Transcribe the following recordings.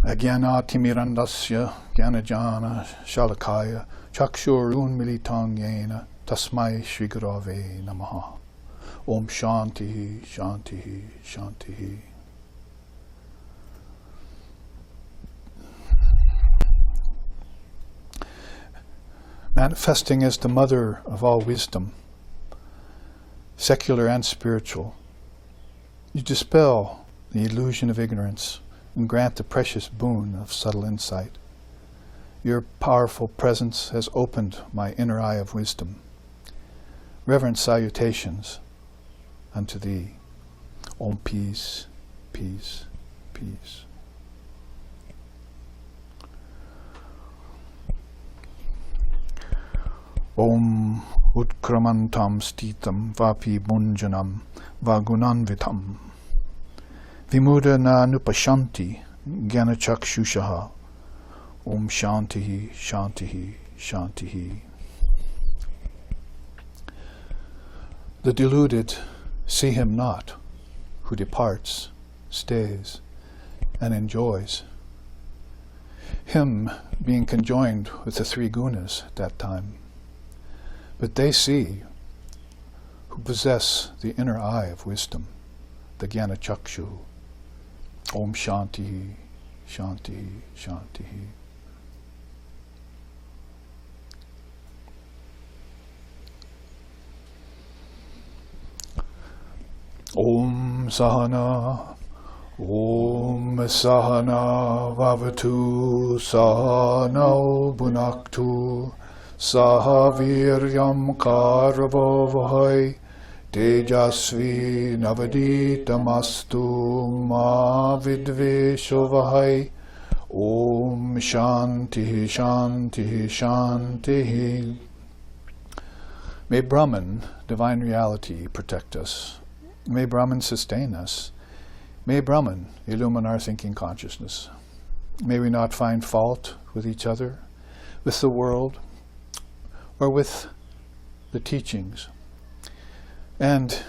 Ajnana Jnana Shalakaya Chakshurun Militang Yena Tasmai Shri Gurave Namaha. Om Shanti, Shanti, Shanti. Manifesting as the mother of all wisdom, secular and spiritual, you dispel the illusion of ignorance and grant the precious boon of subtle insight. Your powerful presence has opened my inner eye of wisdom. Reverent salutations unto thee. Om peace, peace, peace. Om utkramantam stitam vapi munjanam vagunanvitam vimuda na nupashanti Jnana Chakshushaha. Om Shanti, Shanti, Shanti. The deluded see him not, who departs, stays, and enjoys. Him being conjoined with the three gunas at that time. But they see who possess the inner eye of wisdom, the Jnana Chakshu. Om Shanti, Shanti, Shanti. Om Sahana, Om Sahana Vavatu, Sahana Bhunaktu, Sahaviryam Karavavahai, Tejasvi Navaditamastu Ma Vidveshovahai. Om Shanti, Shanti, Shanti. May Brahman, divine reality, protect us. May Brahman sustain us. May Brahman illumine our thinking consciousness. May we not find fault with each other, with the world, or with the teachings. And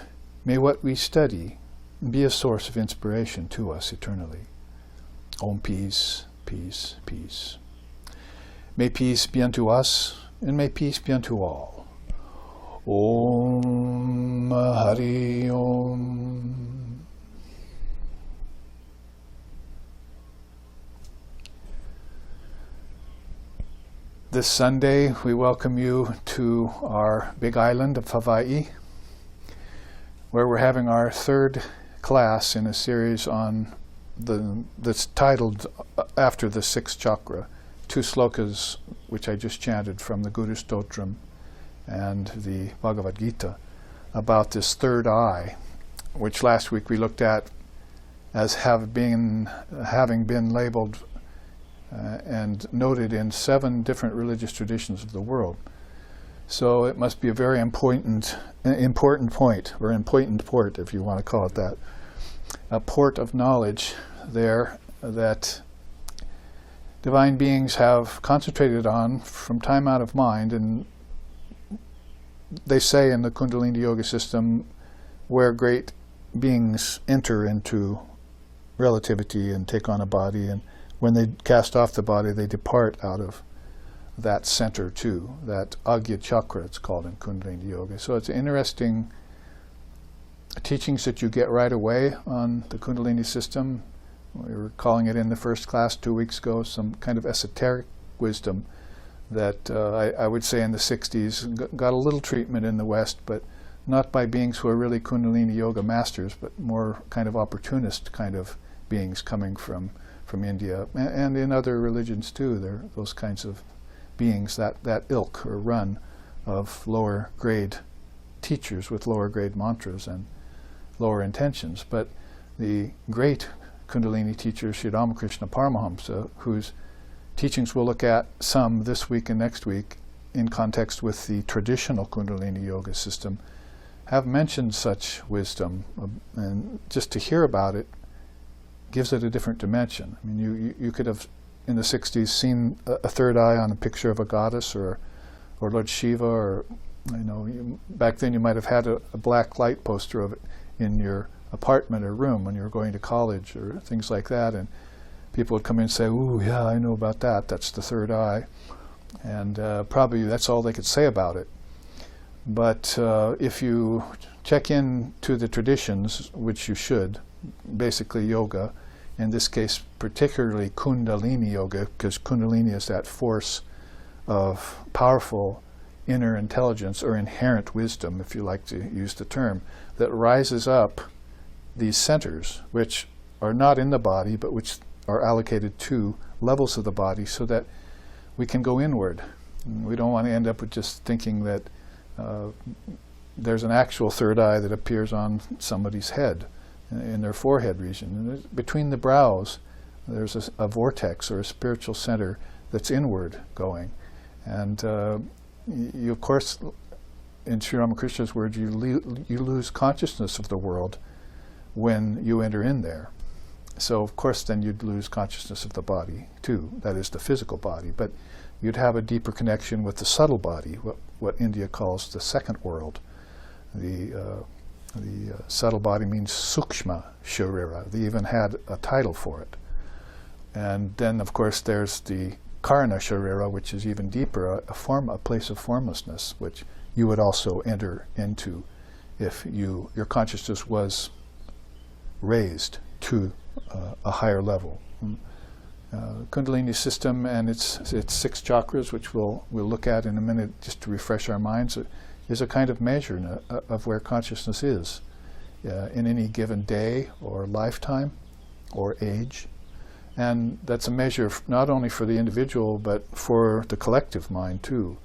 may what we study be a source of inspiration to us eternally. Om peace, peace, peace. May peace be unto us, and may peace be unto all. Om Hari Om. This Sunday, we welcome you to our big island of Hawaii, where we're having our third class in a series on that's titled after the sixth chakra, 2 slokas which I just chanted from the Guru Stotram and the Bhagavad Gita about this third eye, which last week we looked at as having been labeled and noted in 7 different religious traditions of the world. So it must be a very important point, or important port, if you want to call it that, a port of knowledge there that divine beings have concentrated on from time out of mind. And they say in the Kundalini Yoga system, where great beings enter into relativity and take on a body, and when they cast off the body, they depart out of that center too, that Ajna Chakra it's called in Kundalini Yoga. So it's interesting teachings that you get right away on the Kundalini system. We were calling it in the first class 2 weeks ago, some kind of esoteric wisdom that I would say in the 60s got a little treatment in the West, but not by beings who are really Kundalini Yoga masters, but more kind of opportunist kind of beings coming from India, and in other religions too. There are those kinds of beings, that ilk or run of lower grade teachers with lower grade mantras and lower intentions. But the great Kundalini teacher, Sri Ramakrishna Paramahamsa, whose teachings we'll look at some this week and next week in context with the traditional Kundalini Yoga system, have mentioned such wisdom, and just to hear about it gives it a different dimension. I mean, you could have in the 60s seen a third eye on a picture of a goddess or Lord Shiva, or back then you might have had a black light poster of it in your apartment or room when you were going to college or things like that. And people would come in and say, "Ooh, yeah, I know about that. That's the third eye." And probably that's all they could say about it. But if you check into the traditions, which you should, basically yoga, in this case particularly Kundalini Yoga, because Kundalini is that force of powerful inner intelligence or inherent wisdom, if you like to use the term, that rises up these centers, which are not in the body, but which are allocated to levels of the body so that we can go inward. We don't want to end up with just thinking that there's an actual third eye that appears on somebody's head, in their forehead region. And between the brows, there's a vortex or a spiritual center that's inward going. And you, of course, in Sri Ramakrishna's words, you lose consciousness of the world when you enter in there. So, of course, then you'd lose consciousness of the body, too. That is, the physical body. But you'd have a deeper connection with the subtle body, what India calls the second world. The subtle body means sukshma sharira. They even had a title for it. And then, of course, there's the karana sharira, which is even deeper, a place of formlessness, which you would also enter into if your consciousness was raised to a higher level. Kundalini system and its 6 chakras, which we'll look at in a minute just to refresh our minds, is a kind of measure of where consciousness is in any given day or lifetime or age. And that's a measure not only for the individual but for the collective mind too.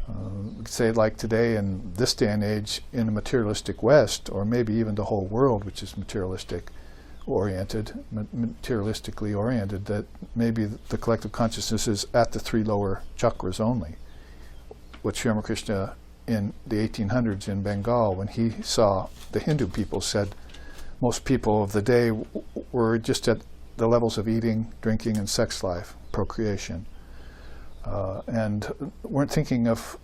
We could say, like today, in this day and age, in a materialistic West, or maybe even the whole world, which is materialistically oriented, that maybe the collective consciousness is at the 3 lower chakras only. What Sri Ramakrishna in the 1800s in Bengal, when he saw the Hindu people, said most people of the day were just at the levels of eating, drinking, and sex life, procreation, and weren't thinking of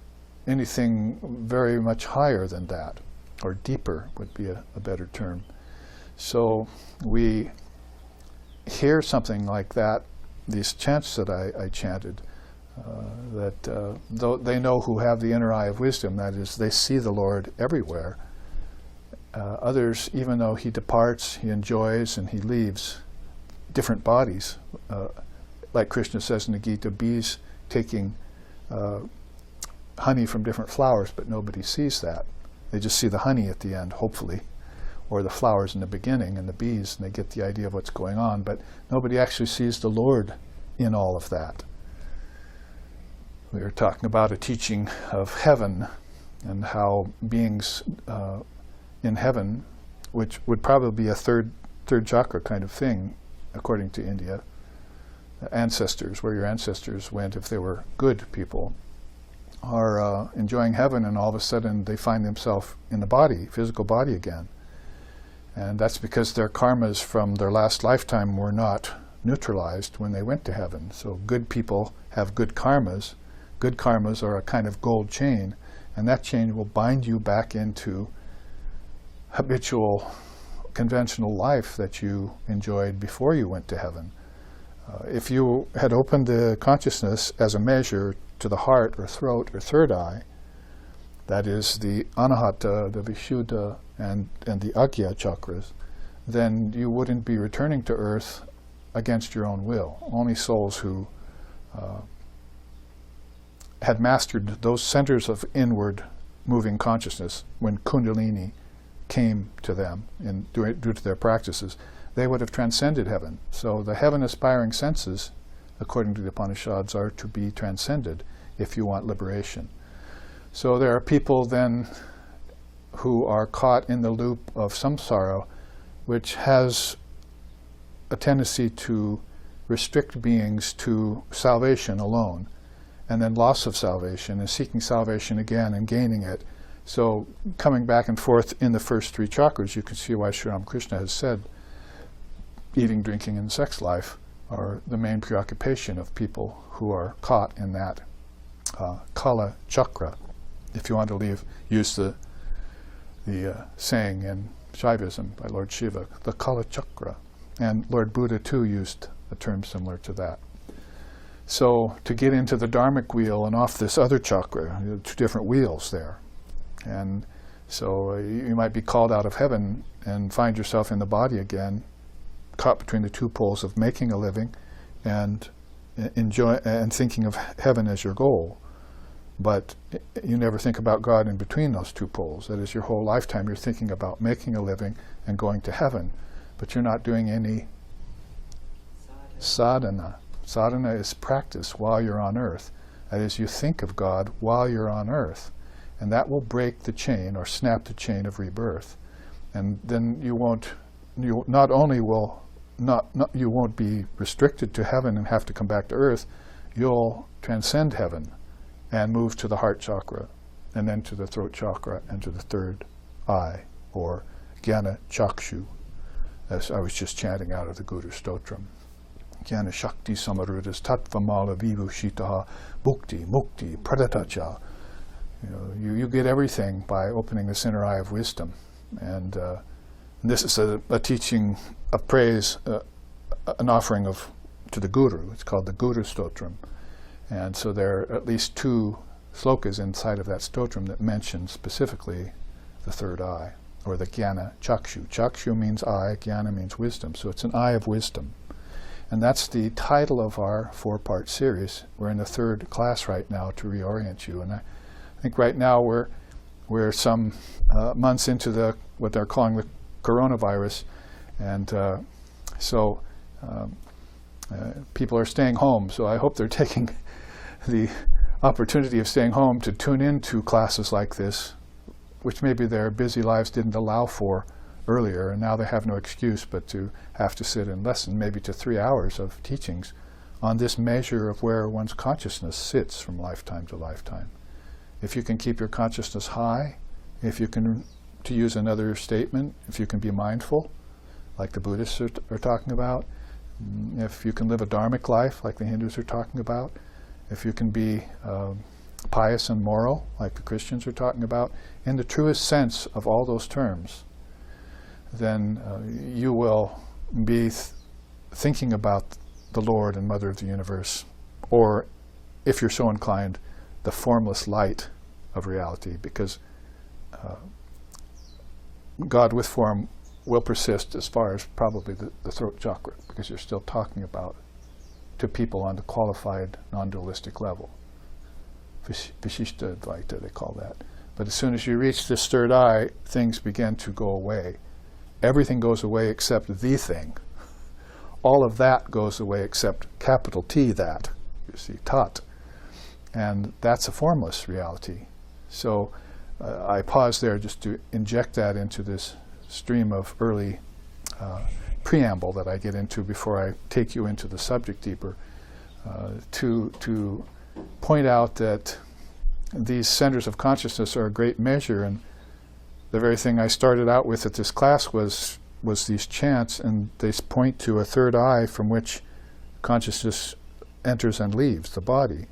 anything very much higher than that, or deeper would be a better term. So we hear something like that, these chants that I chanted, that though they know who have the inner eye of wisdom, that is, they see the Lord everywhere. Others, even though he departs, he enjoys, and he leaves different bodies, like Krishna says in the Gita, bees taking honey from different flowers, but nobody sees that. They just see the honey at the end, hopefully, or the flowers in the beginning and the bees, and they get the idea of what's going on, but nobody actually sees the Lord in all of that. We were talking about a teaching of heaven and how beings in heaven, which would probably be a third chakra kind of thing, according to India, ancestors, where your ancestors went if they were good people, are enjoying heaven, and all of a sudden they find themselves in the body, physical body again. And that's because their karmas from their last lifetime were not neutralized when they went to heaven. So good people have good karmas. Good karmas are a kind of gold chain, and that chain will bind you back into habitual, conventional life that you enjoyed before you went to heaven. If you had opened the consciousness as a measure to the heart or throat or third eye, that is the Anahata, the Vishuddha, and the Ajna Chakras, then you wouldn't be returning to earth against your own will. Only souls who had mastered those centers of inward moving consciousness, when Kundalini came to them due to their practices, they would have transcended heaven. So the heaven-aspiring senses, according to the Upanishads, are to be transcended if you want liberation. So there are people then who are caught in the loop of samsara, which has a tendency to restrict beings to salvation alone, and then loss of salvation, and seeking salvation again and gaining it. So coming back and forth in the first 3 chakras, you can see why Sri Ramakrishna has said eating, drinking, and sex life are the main preoccupation of people who are caught in that Kala Chakra. If you want to use the saying in Shaivism by Lord Shiva, the Kala Chakra. And Lord Buddha too used a term similar to that. So to get into the dharmic wheel and off this other chakra, two different wheels there. And so you might be called out of heaven and find yourself in the body again, caught between the two poles of making a living and enjoy and thinking of heaven as your goal. But you never think about God in between those two poles. That is, your whole lifetime you're thinking about making a living and going to heaven, but you're not doing any sadhana. Sadhana is practice while you're on earth. That is, you think of God while you're on earth, and that will break the chain or snap the chain of rebirth. And then you won't be restricted to heaven and have to come back to earth. You'll transcend heaven and move to the heart chakra, and then to the throat chakra, and to the third eye, or Jnana Chakshu, as I was just chanting out of the Guru Stotram. Jnana Shakti Samarudas Tattvamala Vibhushitaha Bhukti Mukti Pradatacha. You get everything by opening this inner eye of wisdom. And this is a teaching of praise, an offering to the Guru. It's called the Guru Stotram. And so there are at least 2 slokas inside of that stotram that mention specifically the third eye, or the Jnana Chakshu. Chakshu means eye, Jnana means wisdom. So it's an eye of wisdom. And that's the title of our 4-part series. We're in the 3rd class right now to reorient you. And I think right now we're some months into what they're calling the coronavirus. And so people are staying home. So I hope they're taking the opportunity of staying home to tune into classes like this, which maybe their busy lives didn't allow for earlier, and now they have no excuse but to have to sit and listen maybe to 3 hours of teachings on this measure of where one's consciousness sits from lifetime to lifetime. If you can keep your consciousness high, if you can, to use another statement, if you can be mindful, like the Buddhists are talking about, if you can live a dharmic life, like the Hindus are talking about, if you can be pious and moral, like the Christians are talking about, in the truest sense of all those terms, then you will be thinking about the Lord and Mother of the Universe, or, if you're so inclined, the formless light of reality, because God with form will persist as far as probably the throat chakra, because you're still talking about to people on the qualified non-dualistic level. Vishishta Advaita, they call that. But as soon as you reach this third eye, things begin to go away. Everything goes away except the thing. All of that goes away except capital T, that. You see, Tat. And that's a formless reality. So I pause there just to inject that into this stream of early preamble that I get into before I take you into the subject deeper, to point out that these centers of consciousness are a great measure, and the very thing I started out with at this class was these chants, and they point to a third eye from which consciousness enters and leaves the body.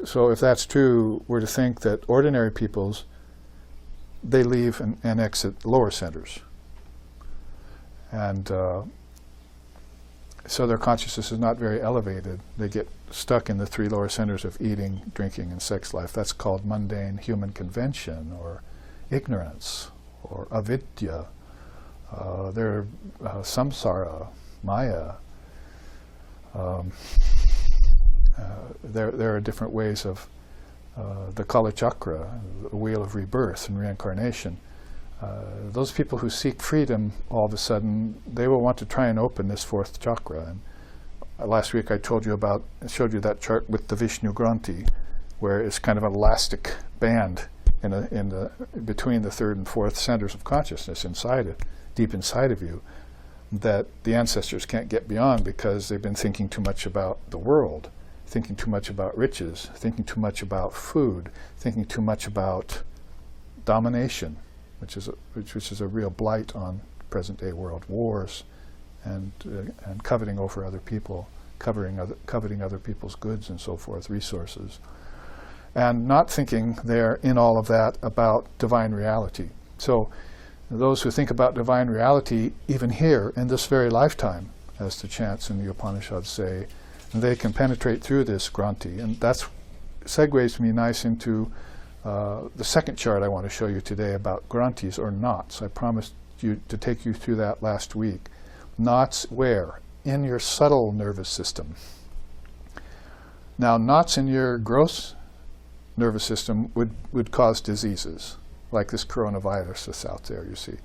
So if that's true, we're to think that ordinary peoples, they leave and exit lower centers. And so their consciousness is not very elevated. They get stuck in the 3 lower centers of eating, drinking, and sex life. That's called mundane human convention, or ignorance, or avidya. They're samsara, maya. There are different ways of the Kala Chakra, the wheel of rebirth and reincarnation. Those people who seek freedom, all of a sudden, they will want to try and open this 4th chakra. And last week I showed you that chart with the Vishnu Granthi, where it's kind of an elastic band between the 3rd and 4th centers of consciousness deep inside of you, that the ancestors can't get beyond because they've been thinking too much about the world, thinking too much about riches, thinking too much about food, thinking too much about domination, which is a real blight on present day world, wars and coveting over other people, coveting other people's goods and so forth, resources, and not thinking there in all of that about divine reality. So those who think about divine reality, even here in this very lifetime, as the chants in the Upanishads say. And they can penetrate through this granthi. And that segues me nice into the second chart I want to show you today about granthis, or knots. I promised you to take you through that last week. Knots where? In your subtle nervous system. Now, knots in your gross nervous system would cause diseases, like this coronavirus that's out there, you see.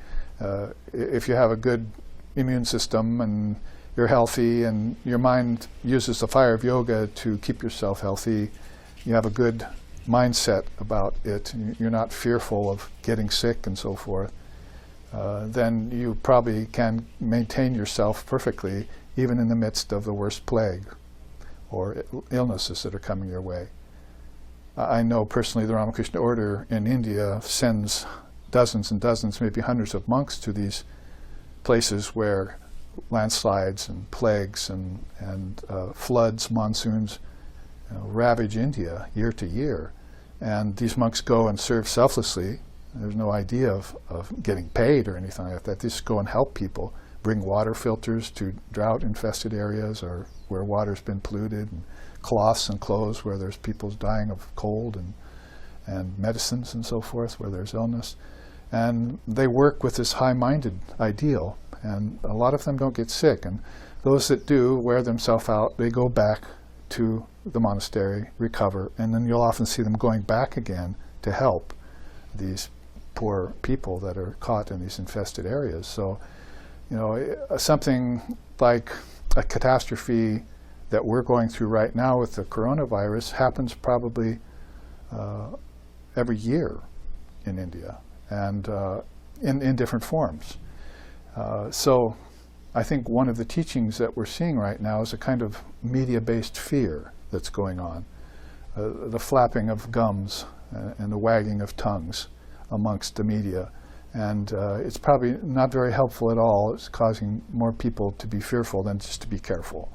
If you have a good immune system and you're healthy and your mind uses the fire of yoga to keep yourself healthy, you have a good mindset about it, you're not fearful of getting sick and so forth, then you probably can maintain yourself perfectly even in the midst of the worst plague or illnesses that are coming your way. I know personally the Ramakrishna order in India sends dozens and dozens, maybe hundreds of monks to these places where landslides and plagues and floods, monsoons ravage India year to year. And these monks go and serve selflessly. There's no idea of getting paid or anything like that. They just go and help people, bring water filters to drought-infested areas or where water's been polluted, and cloths and clothes where there's people dying of cold, and medicines and so forth where there's illness. And they work with this high-minded ideal, and a lot of them don't get sick. And those that do wear themselves out, they go back to the monastery, recover, and then you'll often see them going back again to help these poor people that are caught in these infested areas. So, you know, something like a catastrophe that we're going through right now with the coronavirus happens probably every year in India, and in different forms. So I think one of the teachings that we're seeing right now is a kind of media-based fear that's going on. The flapping of gums and the wagging of tongues amongst the media. And it's probably not very helpful at all. It's causing more people to be fearful than just to be careful.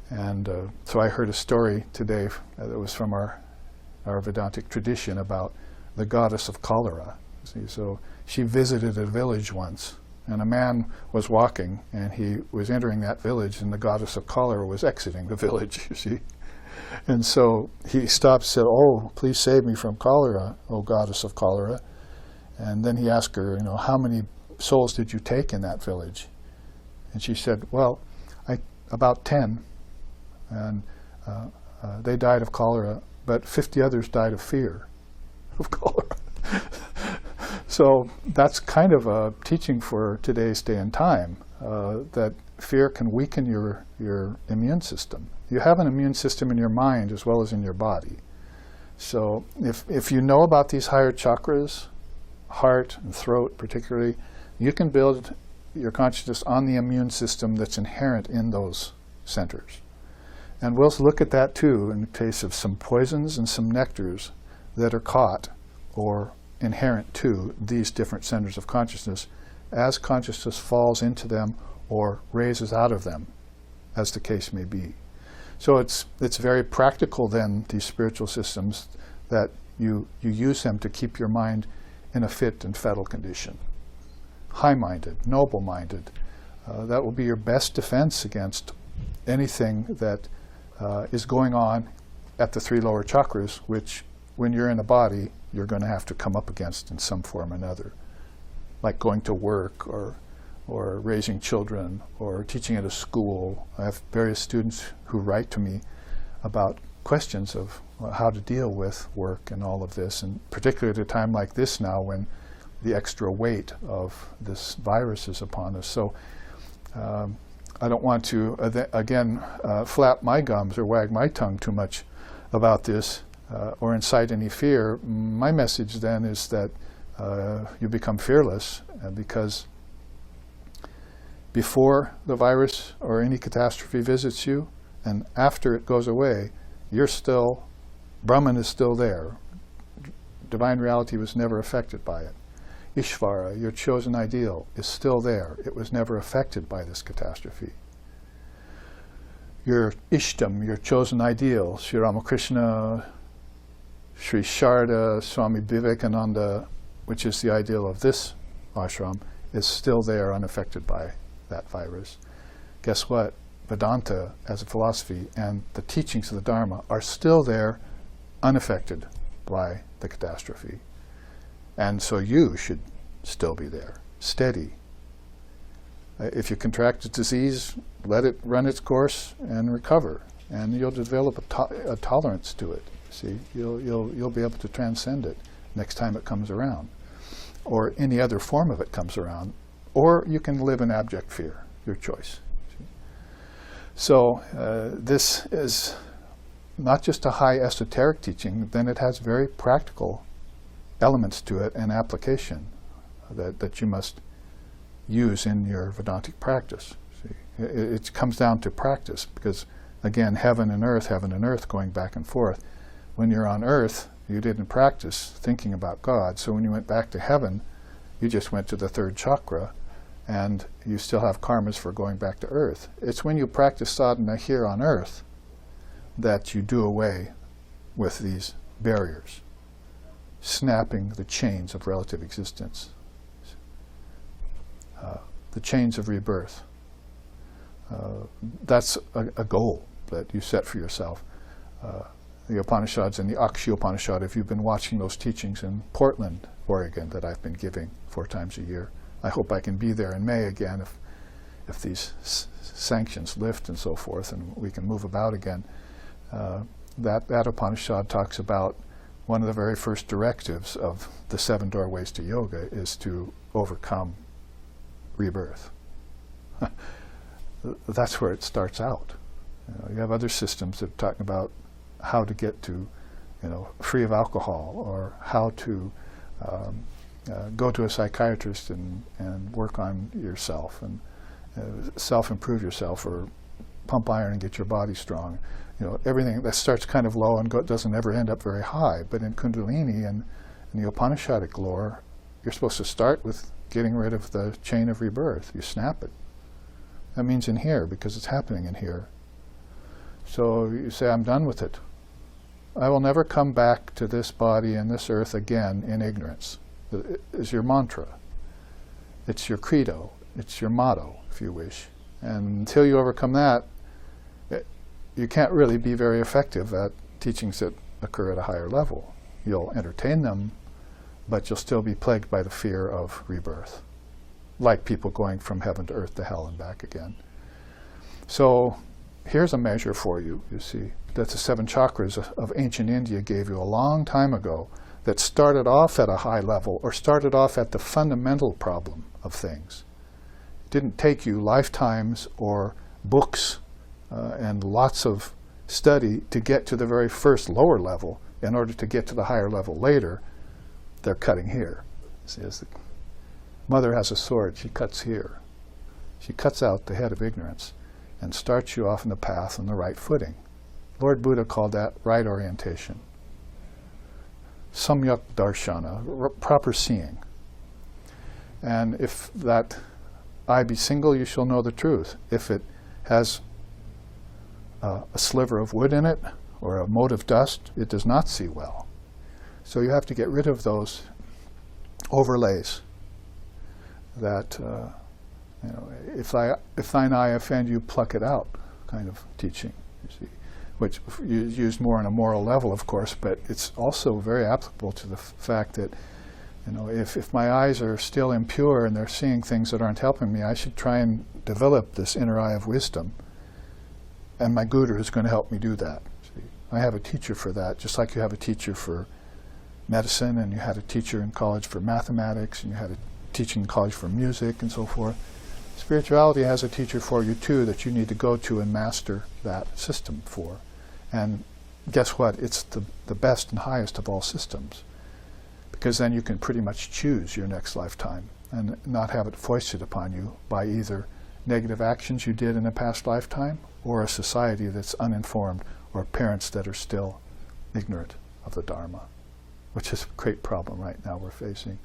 And so I heard a story today that was from our Vedantic tradition about the goddess of cholera. See, so she visited a village once, and a man was walking, and he was entering that village, and the goddess of cholera was exiting the village, you see. And so he stopped and said, "Oh, please save me from cholera, O goddess of cholera." And then he asked her, you know, "How many souls did you take in that village?" And she said, "Well, about 10. And they died of cholera, but 50 others died of fear of cholera." So that's kind of a teaching for today's day and time, that fear can weaken your immune system. You have an immune system in your mind as well as in your body. So if you know about these higher chakras, heart and throat particularly, you can build your consciousness on the immune system that's inherent in those centers. And we'll look at that too in the case of some poisons and some nectars that are caught or inherent to these different centers of consciousness as consciousness falls into them or raises out of them, as the case may be. So it's very practical then, these spiritual systems, that you use them to keep your mind in a fit and fettle condition. High-minded, noble-minded. That will be your best defense against anything that is going on at the 3 lower chakras, which when you're in a body, you're going to have to come up against in some form or another, like going to work or raising children or teaching at a school. I have various students who write to me about questions of how to deal with work and all of this, and particularly at a time like this now when the extra weight of this virus is upon us. So I don't want to, again, flap my gums or wag my tongue too much about this or incite any fear. My message then is that you become fearless, because before the virus or any catastrophe visits you, and after it goes away, you're still, Brahman is still there. Divine reality was never affected by it. Ishvara, your chosen ideal, is still there. It was never affected by this catastrophe. Your Ishtam, your chosen ideal, Sri Ramakrishna, Sri Sharda, Swami Vivekananda, which is the ideal of this ashram, is still there unaffected by that virus. guess what? Vedanta as a philosophy and the teachings of the Dharma are still there, unaffected by the catastrophe. And so you should still be there, steady. If you contract a disease, let it run its course and recover, and you'll develop a tolerance to it. See, you'll be able to transcend it next time it comes around, or any other form of it comes around, or you can live in abject fear. Your choice. See? So this is not just a high esoteric teaching, then it has very practical elements to it and application that you must use in your Vedantic practice. See? It comes down to practice, because again, heaven and earth going back and forth. When you're on earth, you didn't practice thinking about God, so when you went back to heaven, you just went to the third chakra, and you still have karmas for going back to earth. It's when you practice sadhana here on earth that you do away with these barriers, snapping the chains of relative existence, the chains of rebirth. That's a goal that you set for yourself. The Upanishads and the Akshi Upanishad, if you've been watching those teachings in Portland, Oregon, that I've been giving 4 times a year. I hope I can be there in May again if these sanctions lift and so forth and we can move about again. That Upanishad talks about one of the very first directives of the 7 doorways to yoga is to overcome rebirth. That's where it starts out. You have other systems that are talking about how to get to, free of alcohol, or how to go to a psychiatrist and work on yourself and self-improve yourself, or pump iron and get your body strong. Everything that starts kind of low and doesn't ever end up very high. But in Kundalini and in the Upanishadic lore, you're supposed to start with getting rid of the chain of rebirth. You snap it. That means in here, because it's happening in here. So you say, I'm done with it. I will never come back to this body and this earth again in ignorance. It is your mantra. It's your credo. It's your motto, if you wish. And until you overcome that, you can't really be very effective at teachings that occur at a higher level. You'll entertain them, but you'll still be plagued by the fear of rebirth, like people going from heaven to earth to hell and back again. So here's a measure for you, you see, that the 7 chakras of ancient India gave you a long time ago, that started off at a high level, or started off at the fundamental problem of things. It didn't take you lifetimes or books and lots of study to get to the very first lower level in order to get to the higher level later. They're cutting here. See, as the mother has a sword, she cuts here. She cuts out the head of ignorance and starts you off on the path on the right footing. Lord Buddha called that right orientation. Samyak darshana, proper seeing. And if that eye be single, you shall know the truth. If it has a sliver of wood in it, or a mote of dust, it does not see well. So you have to get rid of those overlays that, if thine eye offend you, pluck it out kind of teaching, you see, which is used more on a moral level, of course, but it's also very applicable to the fact that, if my eyes are still impure and they're seeing things that aren't helping me, I should try and develop this inner eye of wisdom. And my guru is going to help me do that. See, I have a teacher for that, just like you have a teacher for medicine, and you had a teacher in college for mathematics, and you had a teacher in college for music, and so forth. Spirituality has a teacher for you too that you need to go to and master that system for. And guess what? It's the best and highest of all systems, because then you can pretty much choose your next lifetime and not have it foisted upon you by either negative actions you did in a past lifetime, or a society that's uninformed, or parents that are still ignorant of the Dharma, which is a great problem right now we're facing.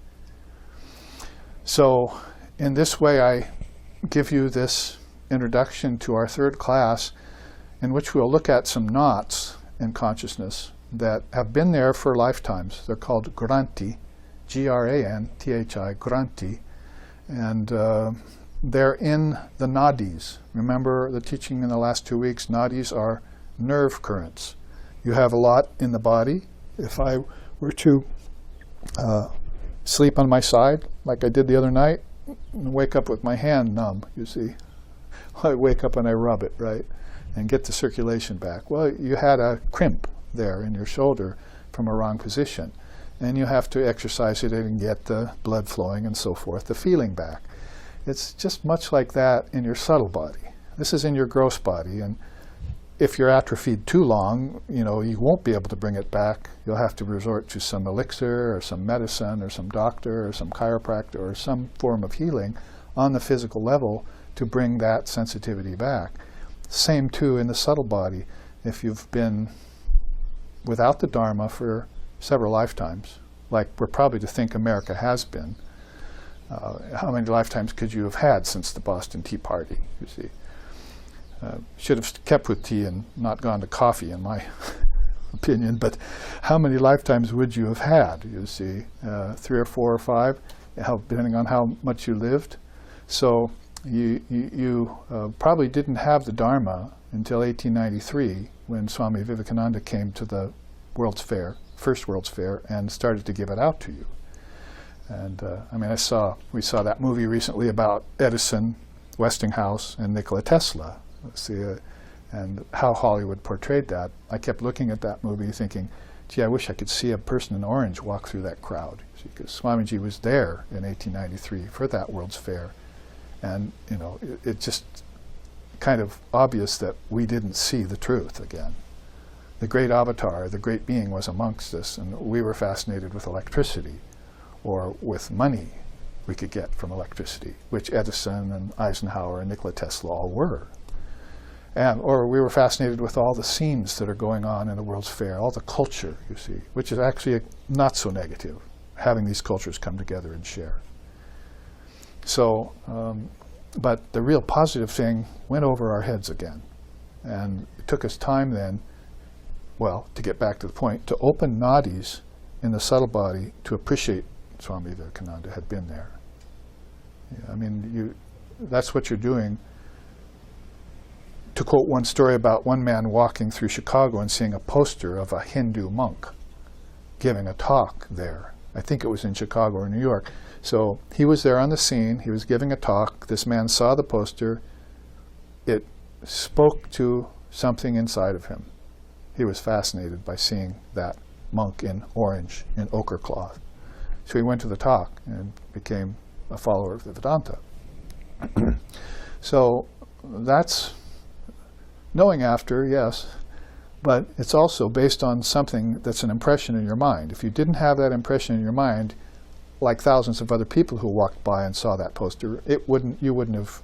So in this way, I give you this introduction to our 3rd class, in which we'll look at some knots in consciousness that have been there for lifetimes. They're called granti, G-R-A-N-T-H-I, granti. And they're in the nadis. Remember the teaching in the last 2 weeks? Nadis are nerve currents. You have a lot in the body. If I were to sleep on my side, like I did the other night, and wake up with my hand numb, you see. I wake up and I rub it, right? And get the circulation back. Well, you had a crimp there in your shoulder from a wrong position. And you have to exercise it and get the blood flowing and so forth, the feeling back. It's just much like that in your subtle body. This is in your gross body, and if you're atrophied too long, you won't be able to bring it back. You'll have to resort to some elixir or some medicine or some doctor or some chiropractor or some form of healing on the physical level to bring that sensitivity back. Same too in the subtle body. If you've been without the Dharma for several lifetimes, like we're probably to think America has been, how many lifetimes could you have had since the Boston Tea Party, you see? Should have kept with tea and not gone to coffee, in my opinion, but how many lifetimes would you have had, you see? 3 or 4 or 5, depending on how much you lived. So you probably didn't have the Dharma until 1893, when Swami Vivekananda came to the World's Fair, first World's Fair, and started to give it out to you. And we saw that movie recently about Edison, Westinghouse, and Nikola Tesla. And how Hollywood portrayed that. I kept looking at that movie thinking, gee, I wish I could see a person in orange walk through that crowd. Because Swamiji was there in 1893 for that World's Fair. And, it's just kind of obvious that we didn't see the truth again. The great avatar, the great being, was amongst us, and we were fascinated with electricity, or with money we could get from electricity, which Edison and Eisenhower and Nikola Tesla all were. Or we were fascinated with all the scenes that are going on in the World's Fair, all the culture, you see, which is actually not so negative, having these cultures come together and share. So, but the real positive thing went over our heads again. And it took us time then, well, to get back to the point, to open nadis in the subtle body to appreciate Swami Vivekananda had been there. That's what you're doing. To quote one story about one man walking through Chicago and seeing a poster of a Hindu monk giving a talk there. I think it was in Chicago or New York. So he was there on the scene, he was giving a talk, this man saw the poster, it spoke to something inside of him. He was fascinated by seeing that monk in orange, in ochre cloth. So he went to the talk and became a follower of the Vedanta. So that's knowing after, yes, but it's also based on something that's an impression in your mind. If you didn't have that impression in your mind, like thousands of other people who walked by and saw that poster, you wouldn't have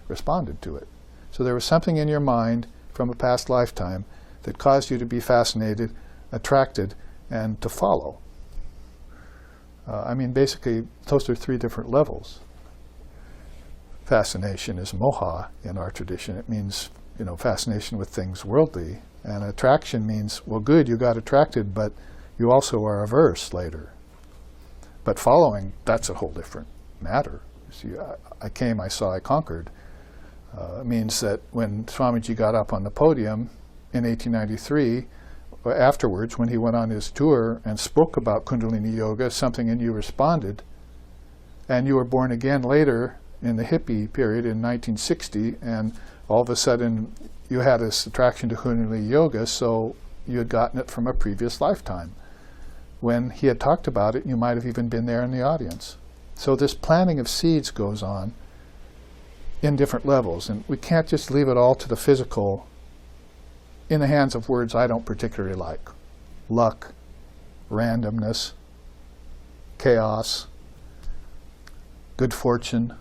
responded to it. So there was something in your mind from a past lifetime that caused you to be fascinated, attracted, and to follow. Basically, those are 3 different levels. Fascination is moha in our tradition. It means, fascination with things worldly. And attraction means, well, good, you got attracted, but you also are averse later. But following, that's a whole different matter. You see, I came, I saw, I conquered. Means that when Swamiji got up on the podium in 1893, afterwards, when he went on his tour and spoke about Kundalini Yoga, something in you responded, and you were born again later in the hippie period in 1960, and all of a sudden you had this attraction to Kundalini Yoga, so you had gotten it from a previous lifetime. When he had talked about it, you might have even been there in the audience. So this planting of seeds goes on in different levels, and we can't just leave it all to the physical in the hands of words I don't particularly like. Luck, randomness, chaos, good fortune.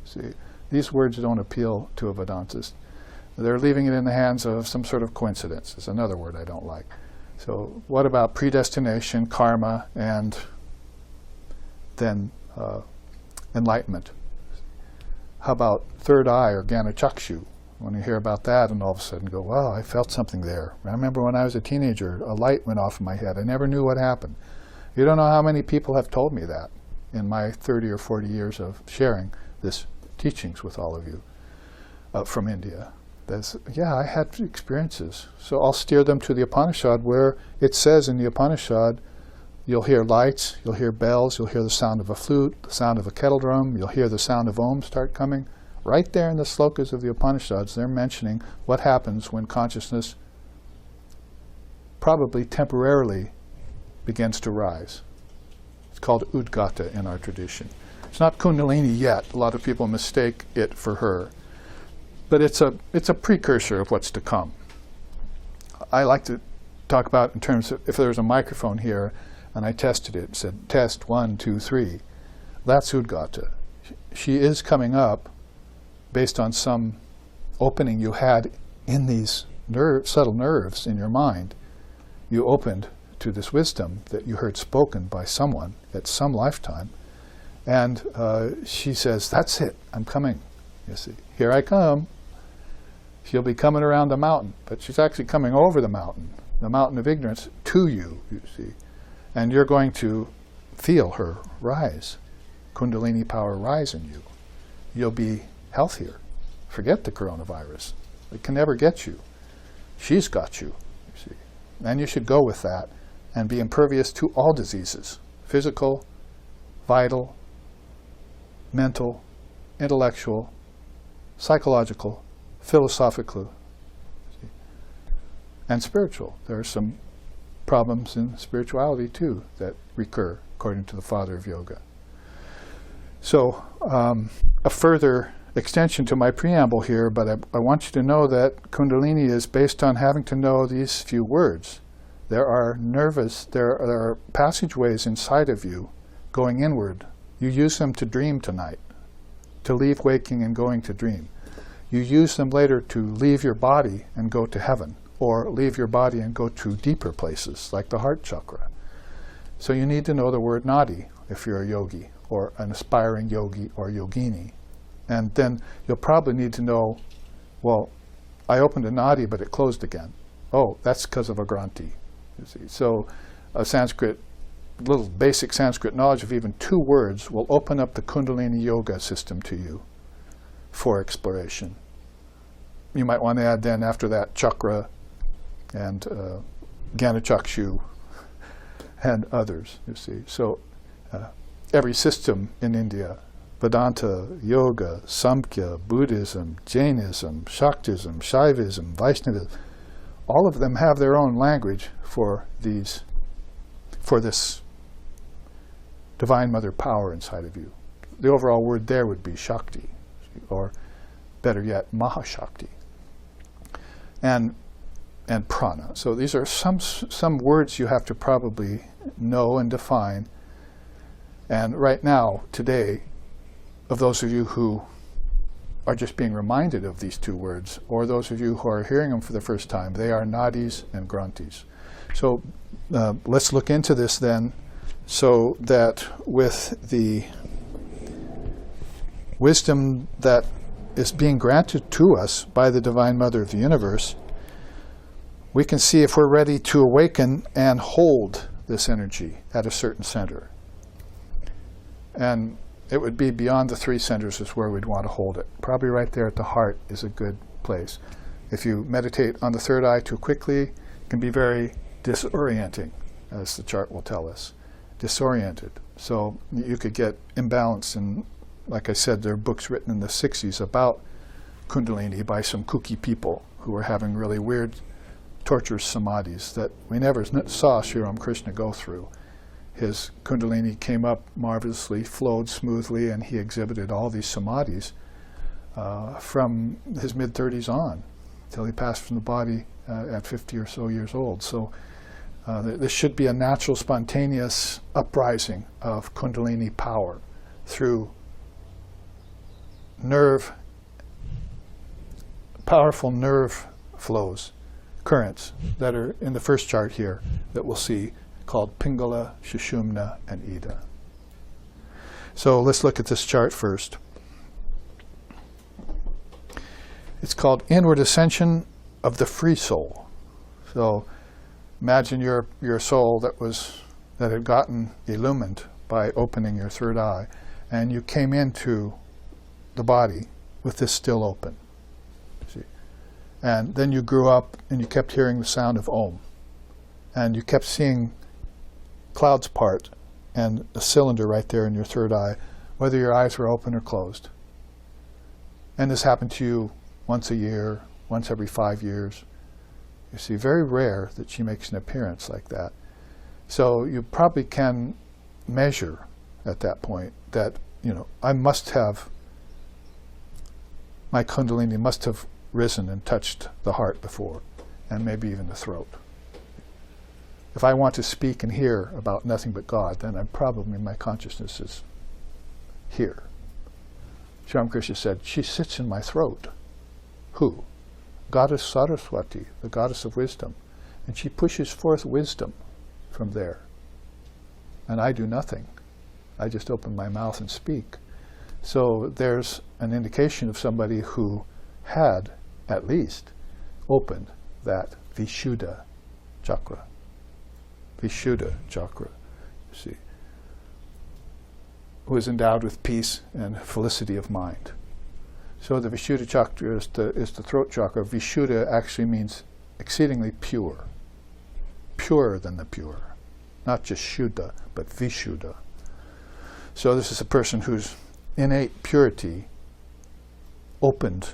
See, these words don't appeal to a Vedantist. They're leaving it in the hands of some sort of coincidence, is another word I don't like. So what about predestination, karma, and then enlightenment? How about third eye or Jnana Chakshu? When you hear about that and all of a sudden go, wow, I felt something there. I remember when I was a teenager, a light went off in my head. I never knew what happened. You don't know how many people have told me that in my 30 or 40 years of sharing this teachings with all of you from India. Yeah, I had experiences. So I'll steer them to the Upanishad, where it says in the Upanishad, you'll hear lights, you'll hear bells, you'll hear the sound of a flute, the sound of a kettle drum, you'll hear the sound of Om start coming. Right there in the slokas of the Upanishads, they're mentioning what happens when consciousness probably temporarily begins to rise. It's called Udgata in our tradition. It's not Kundalini yet. A lot of people mistake it for her. But it's a precursor of what's to come. I like to talk about in terms of, if there was a microphone here and I tested it, said test 1, 2, 3, that's Udgata. She is coming up based on some opening you had in these subtle nerves in your mind. You opened to this wisdom that you heard spoken by someone at some lifetime. And she says, that's it, I'm coming. You see, here I come. She'll be coming around the mountain, but she's actually coming over the mountain of ignorance, to you, you see. And you're going to feel her rise, Kundalini power rise in you. You'll be healthier. Forget the coronavirus. It can never get you. She's got you, you see. And you should go with that and be impervious to all diseases, physical, vital, mental, intellectual, psychological, philosophical, and spiritual. There are some problems in spirituality too that recur according to the father of yoga. So a further extension to my preamble here, but I want you to know that Kundalini is based on having to know these few words. There are passageways inside of you going inward. You use them to dream tonight, to leave waking and going to dream. You use them later to leave your body and go to heaven, or leave your body and go to deeper places, like the heart chakra. So you need to know the word nadi if you're a yogi, or an aspiring yogi or yogini. And then you'll probably need to know, well, I opened a nadi, but it closed again. Oh, that's because of a granthi. You see. So a little basic Sanskrit knowledge of even 2 words will open up the Kundalini Yoga system to you for exploration. You might want to add then after that chakra and Jnana Chakshu and others, you see. So every system in India, Vedanta, Yoga, Samkhya, Buddhism, Jainism, Shaktism, Shaivism, Vaishnavism, all of them have their own language for this Divine Mother power inside of you. The overall word there would be Shakti, or better yet, Mahashakti, and Prana. So these are some words you have to probably know and define. And right now, today, of those of you who are just being reminded of these 2 words, or those of you who are hearing them for the first time, they are nadis and granthis. So let's look into this then, so that with the wisdom that is being granted to us by the Divine Mother of the Universe, we can see if we're ready to awaken and hold this energy at a certain center. And it would be beyond the 3 centers is where we'd want to hold it. Probably right there at the heart is a good place. If you meditate on the third eye too quickly, it can be very disorienting, as the chart will tell us. Disoriented. So you could get imbalanced, and like I said, there are books written in the 60s about Kundalini by some kooky people who were having really weird, torturous samadhis that we never saw Sri Ram Krishna go through. His Kundalini came up marvelously, flowed smoothly, and he exhibited all these samadhis from his mid-30s on, till he passed from the body at 50 or so years old. So this should be a natural, spontaneous uprising of Kundalini power through powerful nerve flows, currents that are in the first chart here that we'll see, called Pingala, Sushumna, and Ida. So let's look at this chart first. It's called Inward Ascension of the Free Soul. So imagine your soul that had gotten illumined by opening your third eye, and you came into the body with this still open. See? And then you grew up and you kept hearing the sound of Om. And you kept seeing clouds part and a cylinder right there in your third eye, whether your eyes were open or closed. And this happened to you once a year, once every 5 years. You see, very rare that she makes an appearance like that. So you probably can measure at that point that, you know, I must have, my Kundalini must have risen and touched the heart before, and maybe even the throat. If I want to speak and hear about nothing but God, then I'm probably, my consciousness is here. Sri Ramakrishna said, she sits in my throat. Who? Goddess Saraswati, the goddess of wisdom. And she pushes forth wisdom from there. And I do nothing. I just open my mouth and speak. So there's an indication of somebody who had, at least, opened that Vishuddha chakra. Vishuddha chakra, you see, who is endowed with peace and felicity of mind. So the Vishuddha chakra is the throat chakra. Vishuddha actually means exceedingly pure, purer than the pure, not just Shuddha, but Vishuddha. So this is a person whose innate purity opened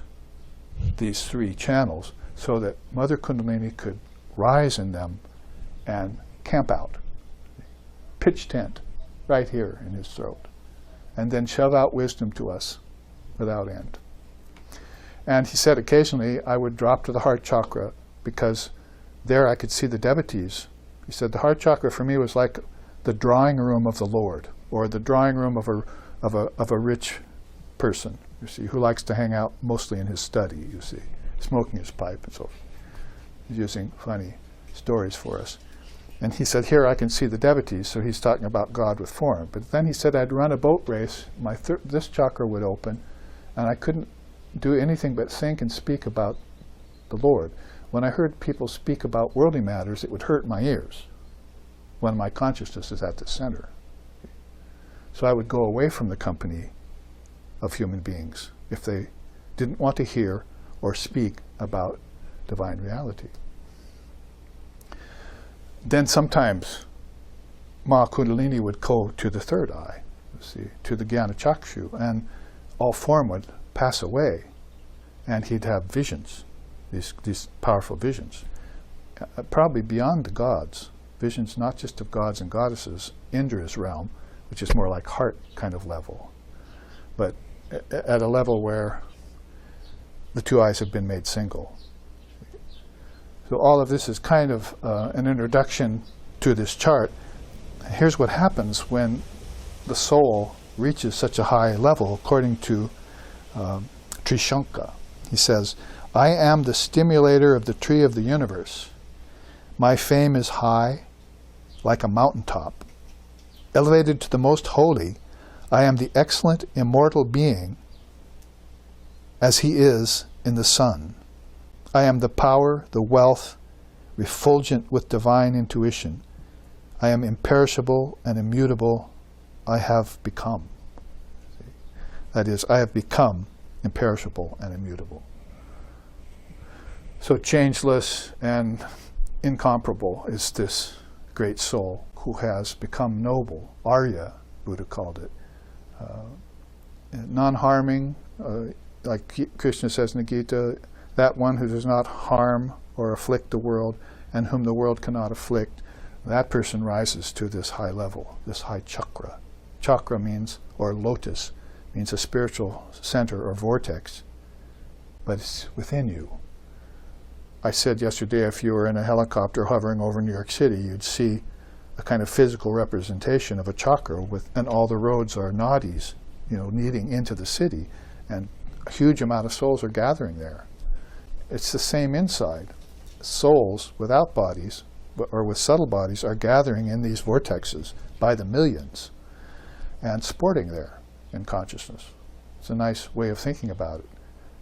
these three channels so that Mother Kundalini could rise in them and camp out, pitch tent right here in his throat, and then shove out wisdom to us without end. And he said occasionally I would drop to the heart chakra because there I could see the devotees. He said the heart chakra for me was like the drawing room of the Lord, or the drawing room of a rich person, you see, who likes to hang out mostly in his study, you see, smoking his pipe and so forth. He's using funny stories for us. And he said, here I can see the devotees, so he's talking about God with form. But then he said I'd run a boat race, this chakra would open, and I couldn't do anything but think and speak about the Lord. When I heard people speak about worldly matters, it would hurt my ears when my consciousness is at the center. So I would go away from the company of human beings if they didn't want to hear or speak about divine reality. Then sometimes Ma Kundalini would go to the third eye, you see, to the Jnana Chakshu, and all form would pass away, and he'd have visions, these powerful visions, probably beyond the gods, visions not just of gods and goddesses, Indra's realm, which is more like heart kind of level, but at a level where the two eyes have been made single. So all of this is kind of an introduction to this chart. Here's what happens when the soul reaches such a high level, according to Trishanka. He says, I am the stimulator of the tree of the universe. My fame is high, like a mountaintop. Elevated to the most holy, I am the excellent immortal being, as he is in the sun. I am the power, the wealth, refulgent with divine intuition. I am imperishable and immutable. I have become. That is, I have become imperishable and immutable. So changeless and incomparable is this great soul who has become noble. Arya, Buddha called it. Non-harming, like Krishna says in the Gita, that one who does not harm or afflict the world, and whom the world cannot afflict, that person rises to this high level, this high chakra. Chakra means, or lotus, means a spiritual center or vortex, but it's within you. I said yesterday, if you were in a helicopter hovering over New York City, you'd see a kind of physical representation of a chakra, and all the roads are nadis, leading into the city, and a huge amount of souls are gathering there. It's the same inside. Souls without bodies, or with subtle bodies, are gathering in these vortexes by the millions and sporting there in consciousness. It's a nice way of thinking about it.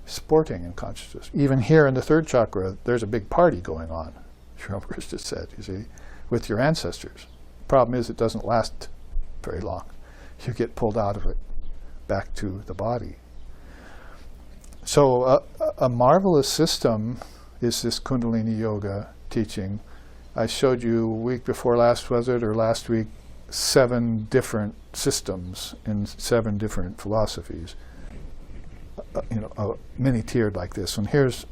Sporting in consciousness. Even here in the third chakra, there's a big party going on, Sri Ramakrishna said, you see, with your ancestors. The problem is it doesn't last very long. You get pulled out of it, back to the body. So a marvelous system is this Kundalini Yoga teaching. I showed you week before last, was it, or last week, 7 different systems in 7 different philosophies, many-tiered like this. And here's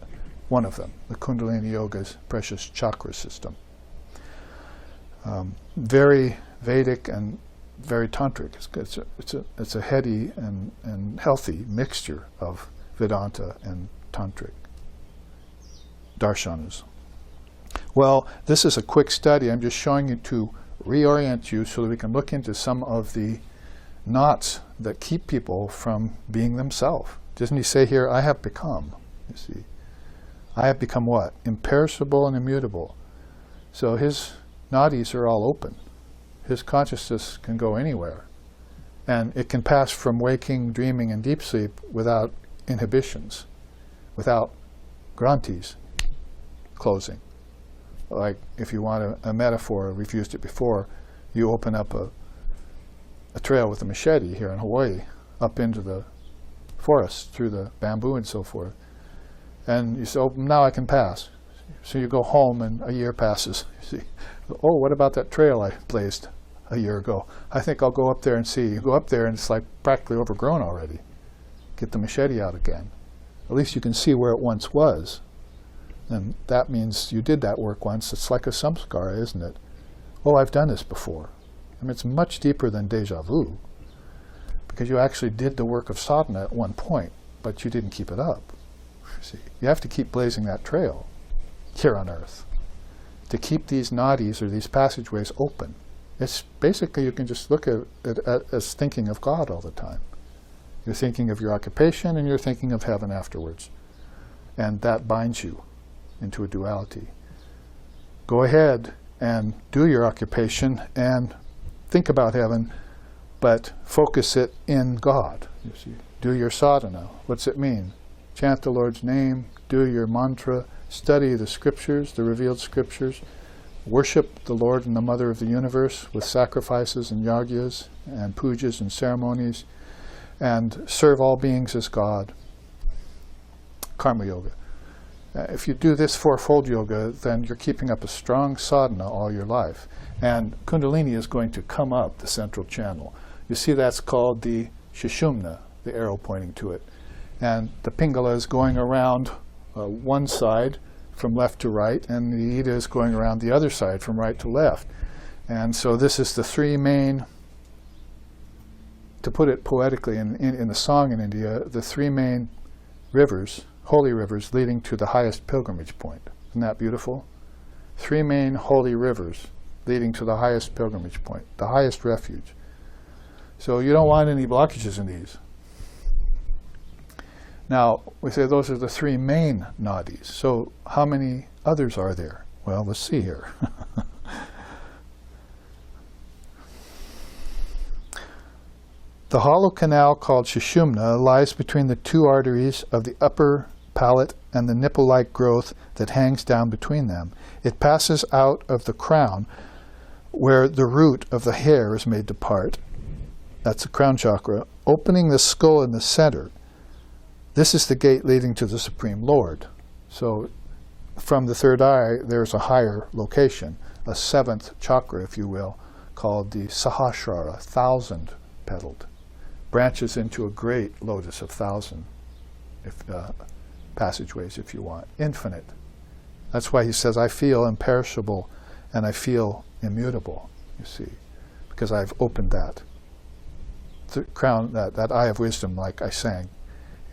one of them, the Kundalini Yoga's precious chakra system. Very Vedic and very tantric. It's a heady and healthy mixture of Vedanta and tantric darshanas. Well, this is a quick study. I'm just showing you to reorient you so that we can look into some of the knots that keep people from being themselves. Doesn't he say here, I have become, you see. I have become what? Imperishable and immutable. So his nadis are all open. His consciousness can go anywhere. And it can pass from waking, dreaming, and deep sleep without inhibitions, without grantis closing. Like if you want a metaphor, we've used it before, you open up a trail with a machete here in Hawaii, up into the forest, through the bamboo and so forth. And you say, oh, now I can pass. So you go home and a year passes. You see, oh, what about that trail I blazed a year ago? I think I'll go up there and see. You go up there and it's like practically overgrown already. Get the machete out again. At least you can see where it once was. And that means you did that work once. It's like a samskara, isn't it? Oh, I've done this before. I mean, it's much deeper than deja vu, because you actually did the work of sadhana at one point, but you didn't keep it up. See, you have to keep blazing that trail here on earth to keep these nadis or these passageways open. It's basically, you can just look at it as thinking of God all the time. You're thinking of your occupation and you're thinking of heaven afterwards. And that binds you into a duality. Go ahead and do your occupation and think about heaven, but focus it in God. You see, do your sadhana. What's it mean? Chant the Lord's name, do your mantra, study the scriptures, the revealed scriptures, worship the Lord and the Mother of the universe with sacrifices and yagyas and pujas and ceremonies, and serve all beings as God. Karma yoga. If you do this fourfold yoga, then you're keeping up a strong sadhana all your life. And Kundalini is going to come up the central channel. You see, that's called the Sushumna, the arrow pointing to it. And the Pingala is going around one side from left to right, and the Ida is going around the other side from right to left. And so this is the 3 main, to put it poetically in the song in India, the 3 main rivers, holy rivers, leading to the highest pilgrimage point. Isn't that beautiful? 3 main holy rivers leading to the highest pilgrimage point, the highest refuge. So you don't want any blockages in these. Now, we say those are the 3 main nadis. So how many others are there? Well, let's see here. The hollow canal called Sushumna lies between the 2 arteries of the upper palate and the nipple-like growth that hangs down between them. It passes out of the crown where the root of the hair is made to part. That's the crown chakra, opening the skull in the center. This is the gate leading to the Supreme Lord. So from the third eye, there's a higher location, a 7th chakra, if you will, called the Sahasrara, 1,000-petaled. Branches into a great lotus of 1,000 passageways, if you want. Infinite. That's why he says, I feel imperishable and I feel immutable, you see, because I've opened that. The crown, that eye of wisdom, like I sang.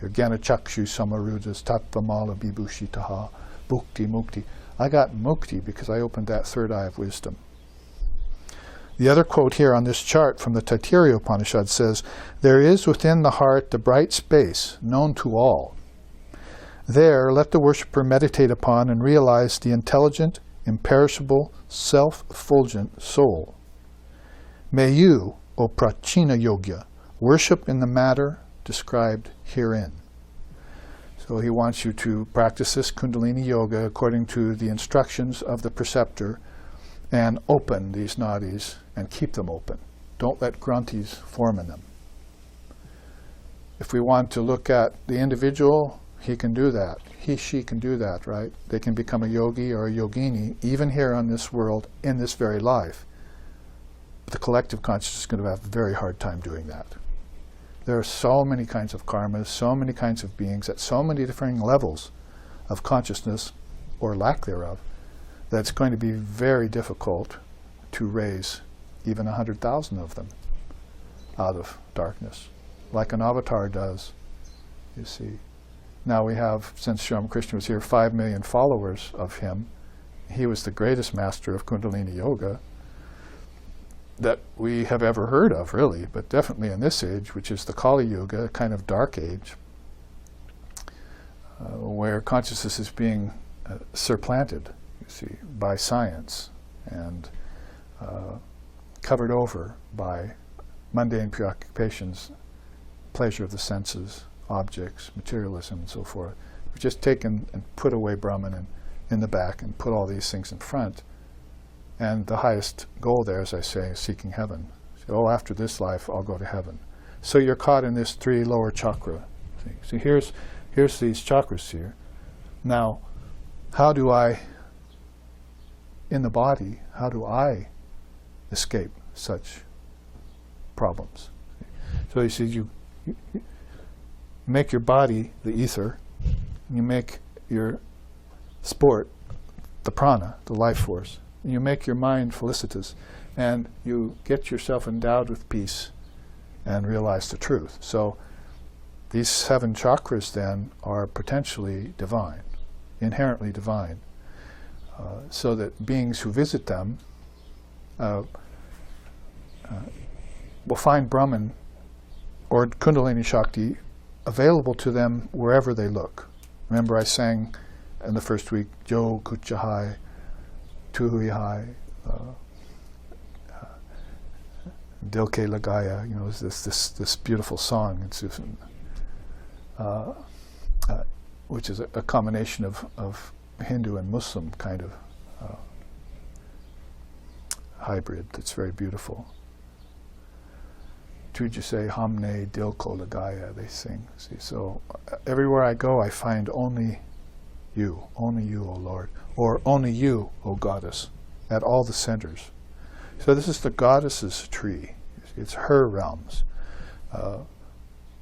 Jnana Chakshu samarudas tattvamala vibhushitaha bhukti mukti. I got mukti because I opened that third eye of wisdom. The other quote here on this chart from the Taittiriya Upanishad says, there is within the heart the bright space known to all. There let the worshipper meditate upon and realize the intelligent, imperishable, self-effulgent soul. May you, O Prachina Yogya, worship in the matter described herein. So he wants you to practice this Kundalini Yoga according to the instructions of the preceptor and open these nadis and keep them open. Don't let grantis form in them. If we want to look at the individual, he can do that. She can do that, right? They can become a yogi or a yogini, even here on this world, in this very life. But the collective consciousness is going to have a very hard time doing that. There are so many kinds of karmas, so many kinds of beings at so many different levels of consciousness, or lack thereof, that it's going to be very difficult to raise even 100,000 of them out of darkness, like an avatar does, you see. Now we have, since Sri Krishna was here, 5 million followers of him. He was the greatest master of Kundalini Yoga that we have ever heard of, really, but definitely in this age, which is the Kali Yuga, a kind of dark age, where consciousness is being supplanted, you see, by science and covered over by mundane preoccupations, pleasure of the senses, objects, materialism, and so forth. We've just taken and put away Brahman in the back and put all these things in front. And the highest goal there, as I say, is seeking heaven. So, after this life, I'll go to heaven. So you're caught in this 3 lower chakra. See, here's these chakras here. Now, how do I, in the body, how do I escape such problems? So you see, you make your body the ether, you make your sport the prana, the life force. You make your mind felicitous, and you get yourself endowed with peace and realize the truth. So these 7 chakras then are potentially divine, inherently divine, so that beings who visit them will find Brahman or Kundalini Shakti available to them wherever they look. Remember I sang in the first week, Jo Kuchahai, Tuhui Hai, Dilke Lagaya, this beautiful song, it's just, which is a combination of Hindu and Muslim kind of hybrid that's very beautiful. Tujase Hamne Dilko Lagaya, they sing. See, so everywhere I go I find only you, O Lord, or only you, O Goddess, at all the centers. So this is the goddess's tree. It's her realms.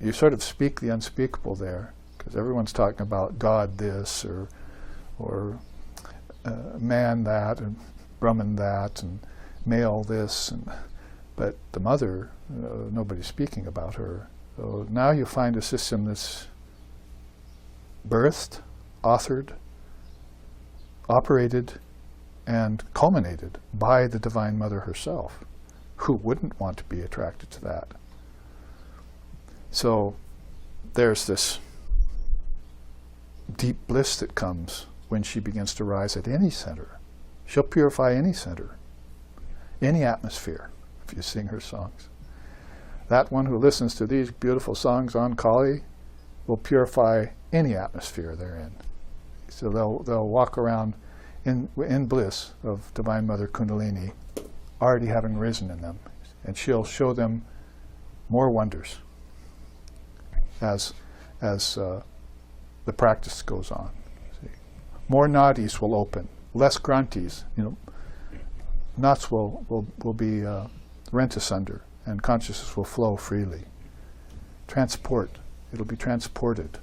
You sort of speak the unspeakable there, because everyone's talking about God this, or man that, and Brahman that, and male this, but the mother, nobody's speaking about her. So now you find a system that's birthed, authored, operated, and culminated by the Divine Mother herself. Who wouldn't want to be attracted to that? So there's this deep bliss that comes when she begins to rise at any center. She'll purify any center, any atmosphere, if you sing her songs. That one who listens to these beautiful songs on Kali will purify any atmosphere they're in. So they'll walk around in bliss of Divine Mother Kundalini, already having risen in them, and she'll show them more wonders as the practice goes on. See? More nadis will open, less grantis. Knots will be rent asunder, and consciousness will flow freely. It'll be transported.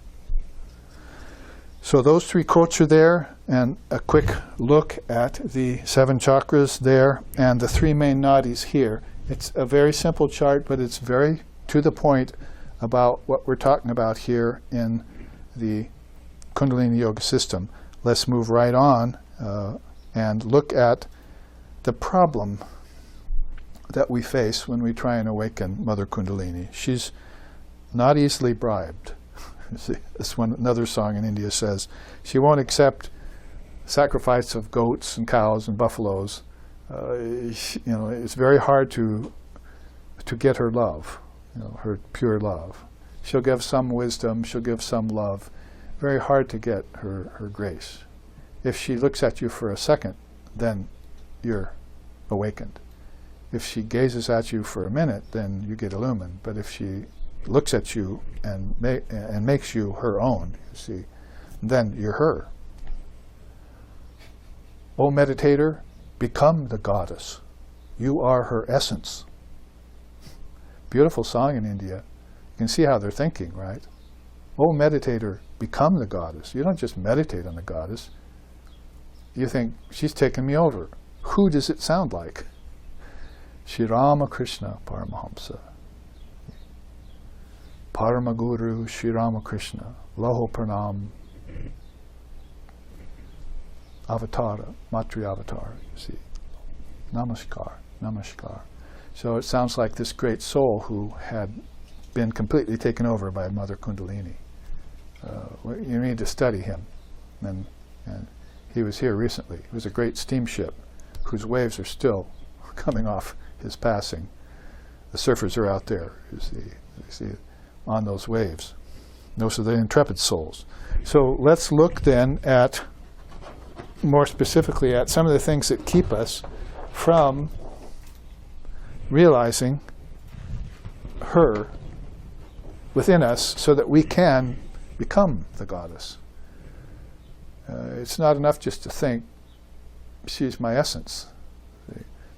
So those 3 quotes are there, and a quick look at the 7 chakras there, and the 3 main nadis here. It's a very simple chart, but it's very to the point about what we're talking about here in the Kundalini Yoga system. Let's move right on and look at the problem that we face when we try and awaken Mother Kundalini. She's not easily bribed. This one, another song in India says, she won't accept sacrifice of goats and cows and buffaloes. It's very hard to get her love, her pure love. She'll give some wisdom, she'll give some love. Very hard to get her grace. If she looks at you for a second, then you're awakened. If she gazes at you for a minute, then you get illumined. But if she looks at you and makes you her own, you see, then you're her. O meditator, become the goddess. You are her essence. Beautiful song in India. You can see how they're thinking, right? O meditator, become the goddess. You don't just meditate on the goddess. You think, she's taken me over. Who does it sound like? Shri Rama Krishna Paramahamsa. Paramaguru Shri Rama Krishna. Laho Pranam. Avatara, Matri Avatar, you see. Namaskar, Namaskar. So it sounds like this great soul who had been completely taken over by Mother Kundalini. You need to study him. And he was here recently. He was a great steamship whose waves are still coming off his passing. The surfers are out there, you see, on those waves. Those are the intrepid souls. So let's look then at, more specifically, at some of the things that keep us from realizing her within us so that we can become the goddess. It's not enough just to think, she's my essence.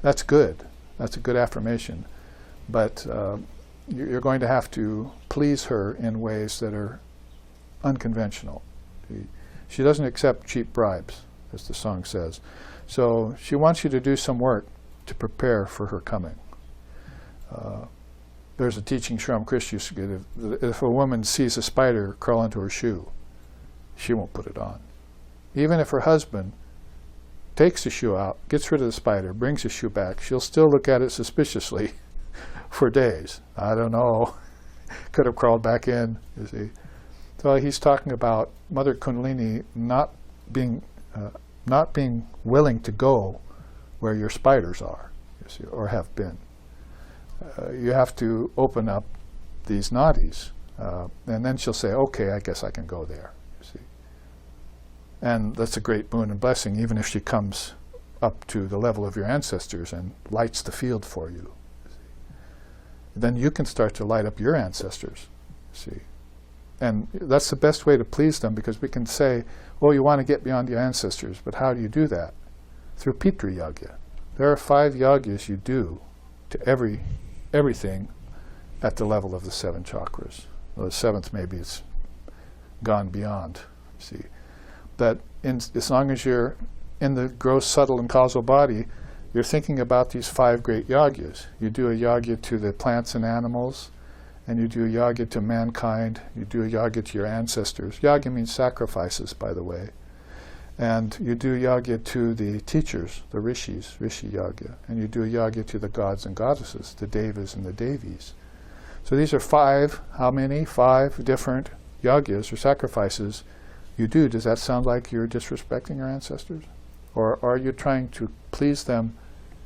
That's good. That's a good affirmation. But you're going to have to please her in ways that are unconventional. She doesn't accept cheap bribes, as the song says. So she wants you to do some work to prepare for her coming. There's a teaching Sri Krishna used to give. If a woman sees a spider crawl into her shoe, she won't put it on. Even if her husband takes the shoe out, gets rid of the spider, brings the shoe back, she'll still look at it suspiciously for days. I don't know. Could have crawled back in, you see. So he's talking about Mother Kundalini not being willing to go where your spiders are, you see, or have been. You have to open up these nadis, and then she'll say, okay, I guess I can go there, you see. And that's a great boon and blessing, even if she comes up to the level of your ancestors and lights the field for you. Then you can start to light up your ancestors, see. And that's the best way to please them, because we can say, well, you want to get beyond your ancestors, but how do you do that? Through Pitru Yagya. There are 5 yagyas you do to everything at the level of the 7 chakras. Well, the 7th maybe it's gone beyond, see. But as long as you're in the gross, subtle, and causal body, you're thinking about these 5 great yagyas. You do a yagya to the plants and animals, and you do a yagya to mankind, you do a yagya to your ancestors. Yagya means sacrifices, by the way. And you do yagya to the teachers, the rishis, rishi yagya. And you do a yagya to the gods and goddesses, the devas and the devis. So these are 5, how many? 5 different yagyas or sacrifices you do. Does that sound like you're disrespecting your ancestors? Or are you trying to please them,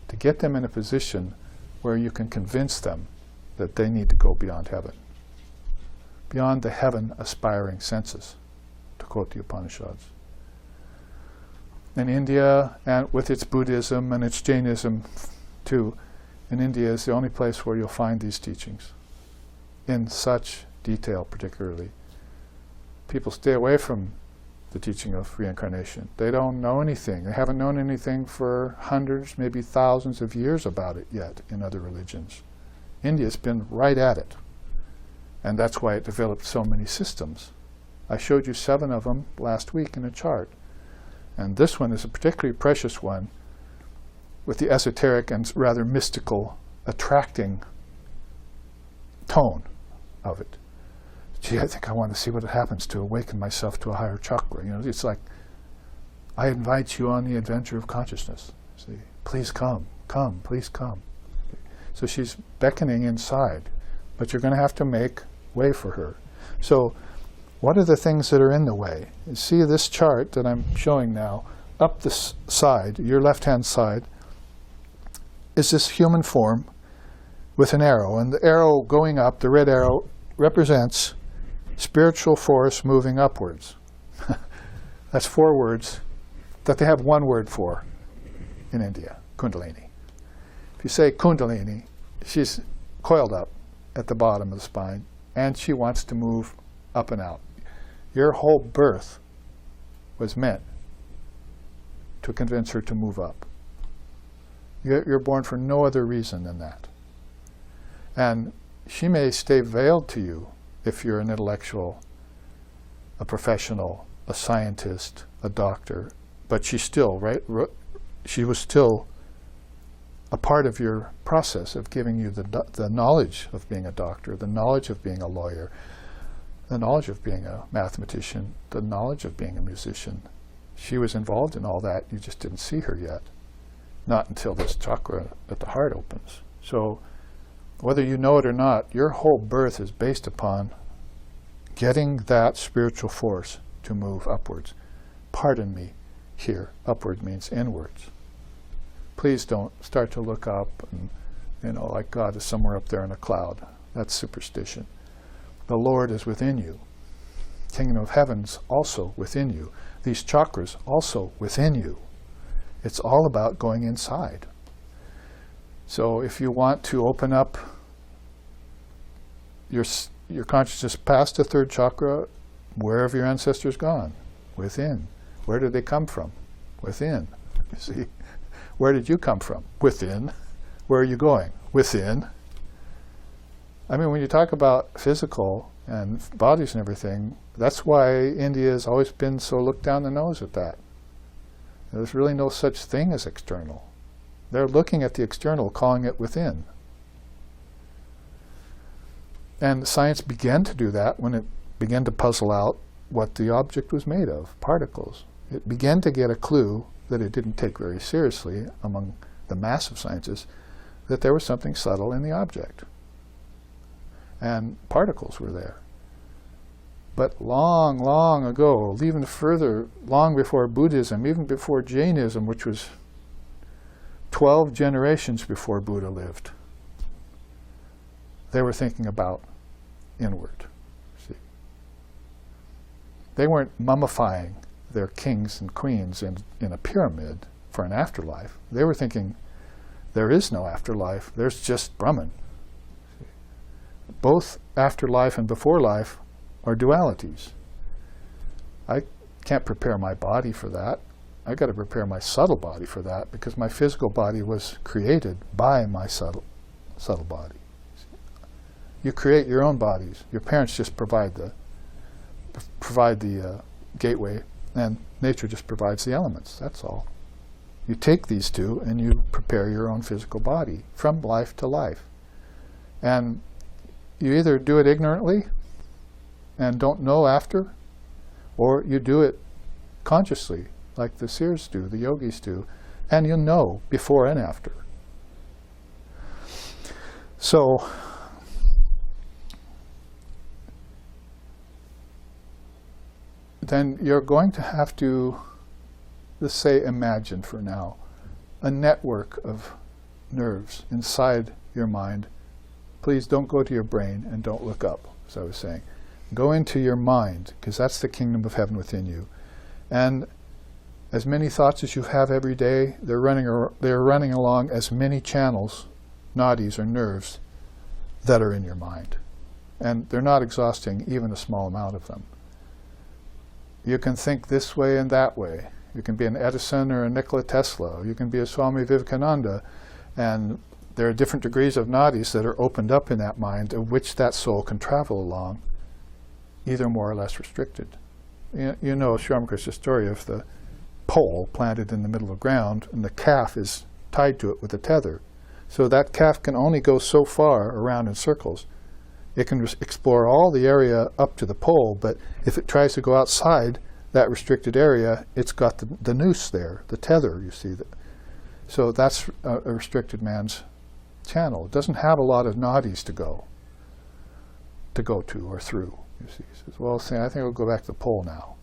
to get them in a position where you can convince them that they need to go beyond heaven? Beyond the heaven-aspiring senses, to quote the Upanishads. In India, and with its Buddhism and its Jainism too, in India is the only place where you'll find these teachings, in such detail particularly. People stay away from the teaching of reincarnation. They don't know anything. They haven't known anything for hundreds, maybe thousands of years about it yet in other religions. India's been right at it. And that's why it developed so many systems. I showed you 7 of them last week in a chart. And this one is a particularly precious one, with the esoteric and rather mystical, attracting tone of it. Gee, I think I want to see what it happens to awaken myself to a higher chakra. You know, it's like, I invite you on the adventure of consciousness. See, please come, please come. So she's beckoning inside, but you're going to have to make way for her. So what are the things that are in the way? You see this chart that I'm showing now, up this side, your left-hand side, is this human form with an arrow. And the arrow going up, the red arrow, represents spiritual force moving upwards. That's 4 words that they have 1 word for in India, Kundalini. If you say Kundalini, she's coiled up at the bottom of the spine. and she wants to move up and out. Your whole birth was meant to convince her to move up. You're born for no other reason than that. And she may stay veiled to you if you're an intellectual, a professional, a scientist, a doctor, but she's still, right? She was still a part of your process of giving you the knowledge of being a doctor, the knowledge of being a lawyer, the knowledge of being a mathematician, the knowledge of being a musician. She was involved in all that. You just didn't see her yet. Not until this chakra at the heart opens. So whether you know it or not, your whole birth is based upon getting that spiritual force to move upwards. Pardon me here. Upward means inwards. Please don't start to look up and, like God is somewhere up there in a cloud. That's superstition. The Lord is within you. Kingdom of Heaven's also within you. These chakras also within you. It's all about going inside. So if you want to open up your consciousness past the third chakra, where have your ancestors gone? Within. Where did they come from? Within. You see? Where did you come from? Within. Where are you going? Within. I mean, when you talk about physical and bodies and everything, that's why India has always been so looked down the nose at that. There's really no such thing as external. They're looking at the external, calling it within. And science began to do that when it began to puzzle out what the object was made of, particles. It began to get a clue that it didn't take very seriously among the massive sciences, that there was something subtle in the object. And particles were there. But long, long ago, even further, long before Buddhism, even before Jainism, which was 12 generations before Buddha lived, they were thinking about inward. See? They weren't mummifying their kings and queens in a pyramid for an afterlife. They were thinking, there is no afterlife, there's just Brahman. See? Both afterlife and before life are dualities. I can't prepare my body for that. I've got to prepare my subtle body for that, because my physical body was created by my subtle body. You create your own bodies. Your parents just provide the gateway, and nature just provides the elements. That's all. You take these two and you prepare your own physical body from life to life. And you either do it ignorantly and don't know after, or you do it consciously, like the seers do, the yogis do, and you know before and after. So, then you're going to have to, let's say, imagine for now, a network of nerves inside your mind. Please don't go to your brain and don't look up, as I was saying. Go into your mind, because that's the kingdom of heaven within you. And as many thoughts as you have every day, they're running along as many channels, nadis or nerves, that are in your mind. And they're not exhausting even a small amount of them. You can think this way and that way. You can be an Edison or a Nikola Tesla. You can be a Swami Vivekananda. And there are different degrees of nadis that are opened up in that mind, of which that soul can travel along, either more or less restricted. You know Sri Ramakrishna's story of the pole planted in the middle of the ground, and the calf is tied to it with a tether. So that calf can only go so far around in circles. It can explore all the area up to the pole, but if it tries to go outside that restricted area, it's got the noose there, the tether, you see. So that's a restricted man's channel. It doesn't have a lot of nadis to go to or through, you see. He says, well, I think I'll go back to the pole now.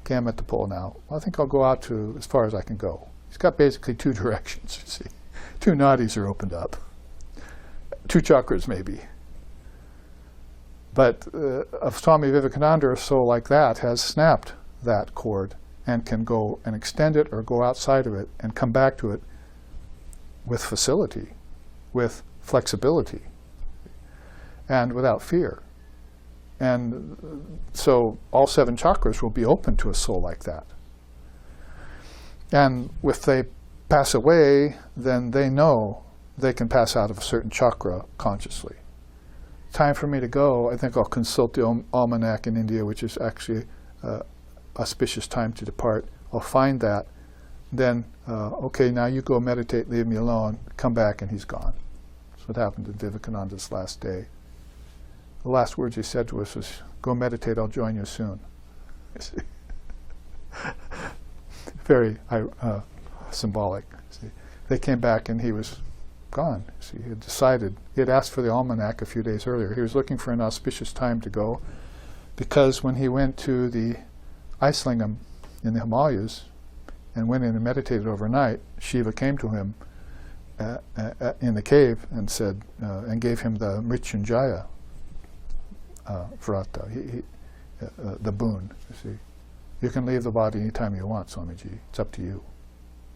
Okay, I'm at the pole now. Well, I think I'll go out to as far as I can go. He's got basically two directions, you see. Two nadis are opened up. Two chakras, maybe. But a Swami Vivekananda or so like that has snapped that cord and can go and extend it or go outside of it and come back to it with facility, with flexibility. and without fear. And so all 7 chakras will be open to a soul like that. And if they pass away, then they know they can pass out of a certain chakra consciously. Time for me to go. I think I'll consult the almanac in India, which is actually auspicious time to depart. I'll find that. Then, okay, now you go meditate, leave me alone. Come back, and he's gone. That's what happened to Vivekananda's last day. The last words he said to us was, "Go meditate, I'll join you soon." You see? Very symbolic. See? They came back, and he was gone. See, he had decided, he had asked for the almanac a few days earlier. He was looking for an auspicious time to go, because when he went to the Icelingam in the Himalayas and went in and meditated overnight, Shiva came to him in the cave and said, and gave him the Mrityunjaya Vrata, the boon. You see, you can leave the body anytime you want, Swamiji. It's up to you.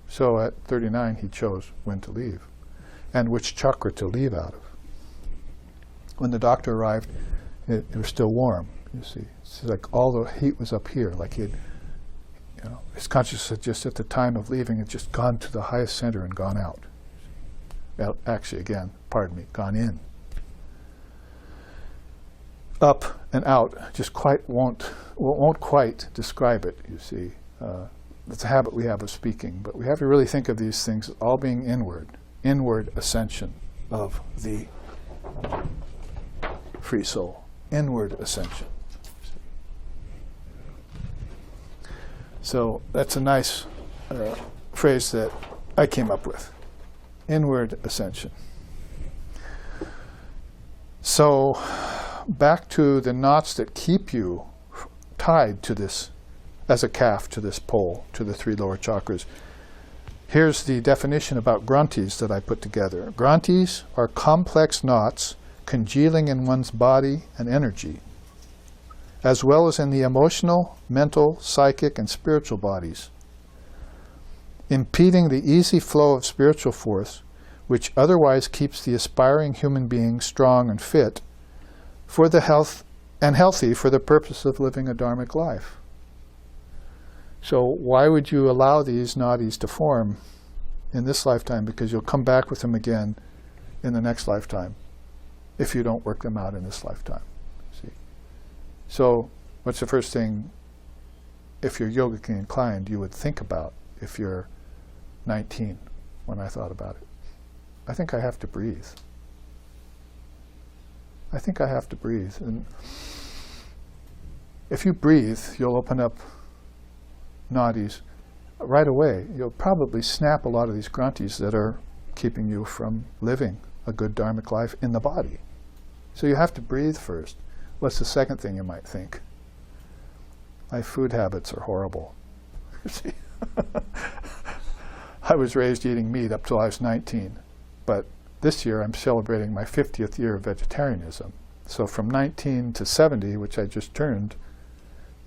So at 39, he chose when to leave and which chakra to leave out of. When the doctor arrived, it was still warm. You see, it's like all the heat was up here, like he had, his consciousness had just at the time of leaving had just gone to the highest center and gone out. Well, actually, again, pardon me, gone in. Up and out just won't quite describe it, you see. It's a habit we have of speaking, but we have to really think of these things as all being inward ascension of the free soul, inward ascension. So that's a nice phrase that I came up with, inward ascension. So back to the knots that keep you tied to this, as a calf to this pole, to the 3 lower chakras. Here's the definition about granthis that I put together. Granthis are complex knots congealing in one's body and energy, as well as in the emotional, mental, psychic, and spiritual bodies, impeding the easy flow of spiritual force, which otherwise keeps the aspiring human being strong and fit for the health and healthy for the purpose of living a dharmic life. So why would you allow these nadis to form in this lifetime? Because you'll come back with them again in the next lifetime if you don't work them out in this lifetime. See? So what's the first thing, if you're yogically inclined, you would think about if you're 19, when I thought about it? I think I have to breathe. I think I have to breathe. And if you breathe, you'll open up nadis right away. You'll probably snap a lot of these granthis that are keeping you from living a good dharmic life in the body. So you have to breathe first. What's the second thing you might think? My food habits are horrible. See? I was raised eating meat up till I was 19, but this year I'm celebrating my 50th year of vegetarianism. So from 19 to 70, which I just turned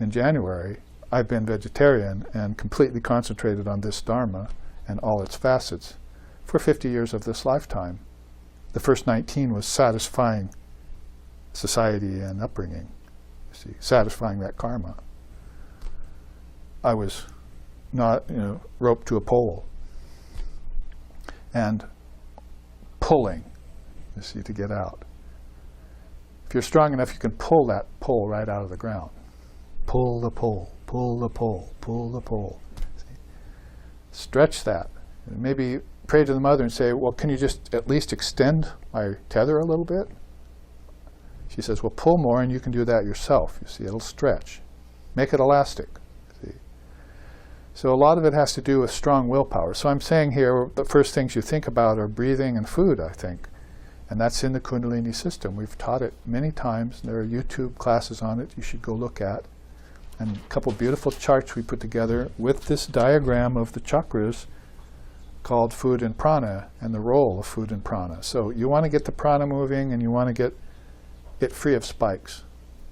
in January, I've been vegetarian and completely concentrated on this Dharma and all its facets for 50 years of this lifetime. The first 19 was satisfying society and upbringing, you see, satisfying that karma. I was not, roped to a pole and pulling, you see, to get out. If you're strong enough, you can pull that pole right out of the ground. Pull the pole, pull the pole, pull the pole. See? Stretch that. And maybe pray to the mother and say, well, can you just at least extend my tether a little bit? She says, well, pull more and you can do that yourself. You see, it'll stretch. Make it elastic. See? So a lot of it has to do with strong willpower. So I'm saying here, the first things you think about are breathing and food, I think. And that's in the Kundalini system. We've taught it many times. There are YouTube classes on it you should go look at. And a couple beautiful charts we put together with this diagram of the chakras called food and prana and the role of food and prana. So you want to get the prana moving and you want to get it free of spikes.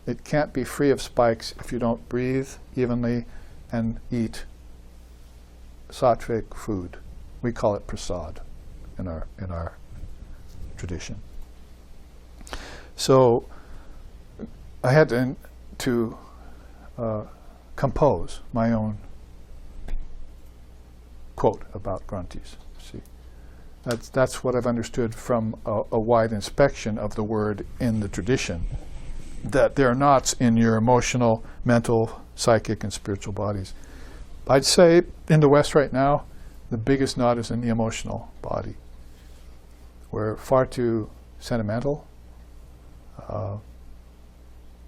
It can't be free of spikes if you don't breathe evenly and eat sattvic food. We call it prasad in our tradition. So I had to compose my own quote about grantis. See, that's what I've understood from a wide inspection of the word in the tradition, that there are knots in your emotional, mental, psychic, and spiritual bodies. I'd say in the West right now, the biggest knot is in the emotional body. We're far too sentimental.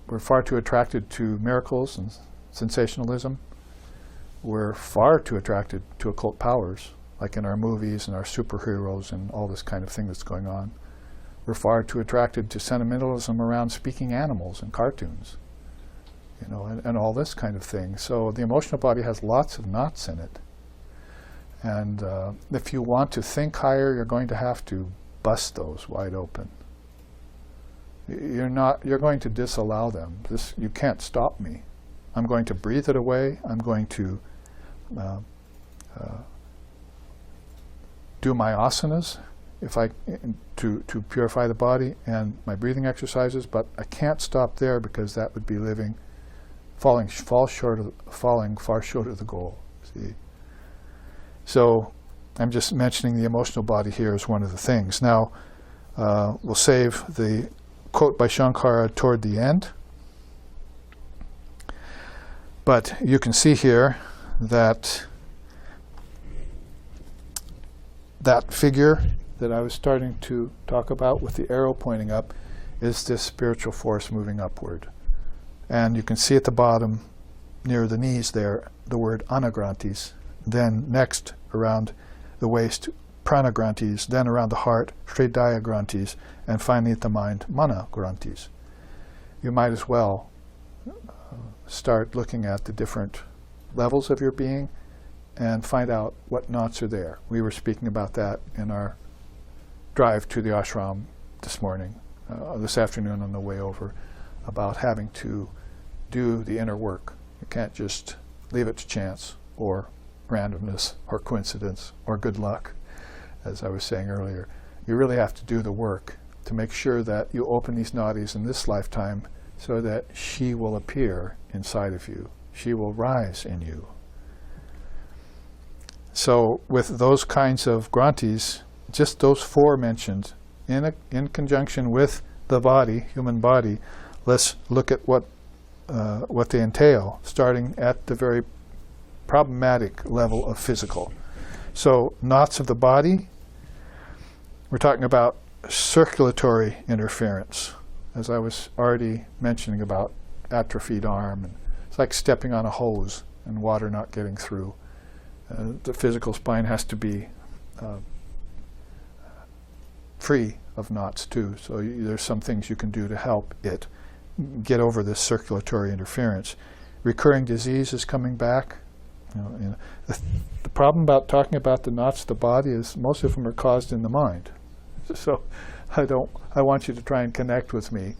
We're far too attracted to miracles and sensationalism. We're far too attracted to occult powers, like in our movies and our superheroes and all this kind of thing that's going on. We're far too attracted to sentimentalism around speaking animals and cartoons, you know, and all this kind of thing. So the emotional body has lots of knots in it. And if you want to think higher, you're going to have to bust those wide open. You're going to disallow them. You can't stop me. I'm going to breathe it away. I'm going to do my asanas to purify the body, and my breathing exercises, but I can't stop there, because that would be falling far short of the goal. See? So I'm just mentioning the emotional body here as one of the things. Now, we'll save the quote by Shankara toward the end. But you can see here that that figure that I was starting to talk about with the arrow pointing up is this spiritual force moving upward. And you can see at the bottom, near the knees there, the word anagrantis. Then next, around the waist, pranagrantis. Then around the heart, hridaya grantis. And finally at the mind, mana grantis. You might as well start looking at the different levels of your being and find out what knots are there. We were speaking about that in our drive to the ashram this afternoon on the way over, about having to do the inner work. You can't just leave it to chance or randomness or coincidence or good luck, as I was saying earlier. You really have to do the work to make sure that you open these nadis in this lifetime, so that she will appear inside of you. She will rise in you. So with those kinds of grantis, just those four mentioned, in conjunction with the body, human body, let's look at what they entail, starting at the very problematic level of physical. So knots of the body, we're talking about circulatory interference, as I was already mentioning about atrophied arm. And it's like stepping on a hose and water not getting through. The physical spine has to be free of knots too. So there's some things you can do to help it get over this circulatory interference. Recurring disease is coming back. The problem about talking about the knots of the body is most of them are caused in the mind. So I want you to try and connect with me.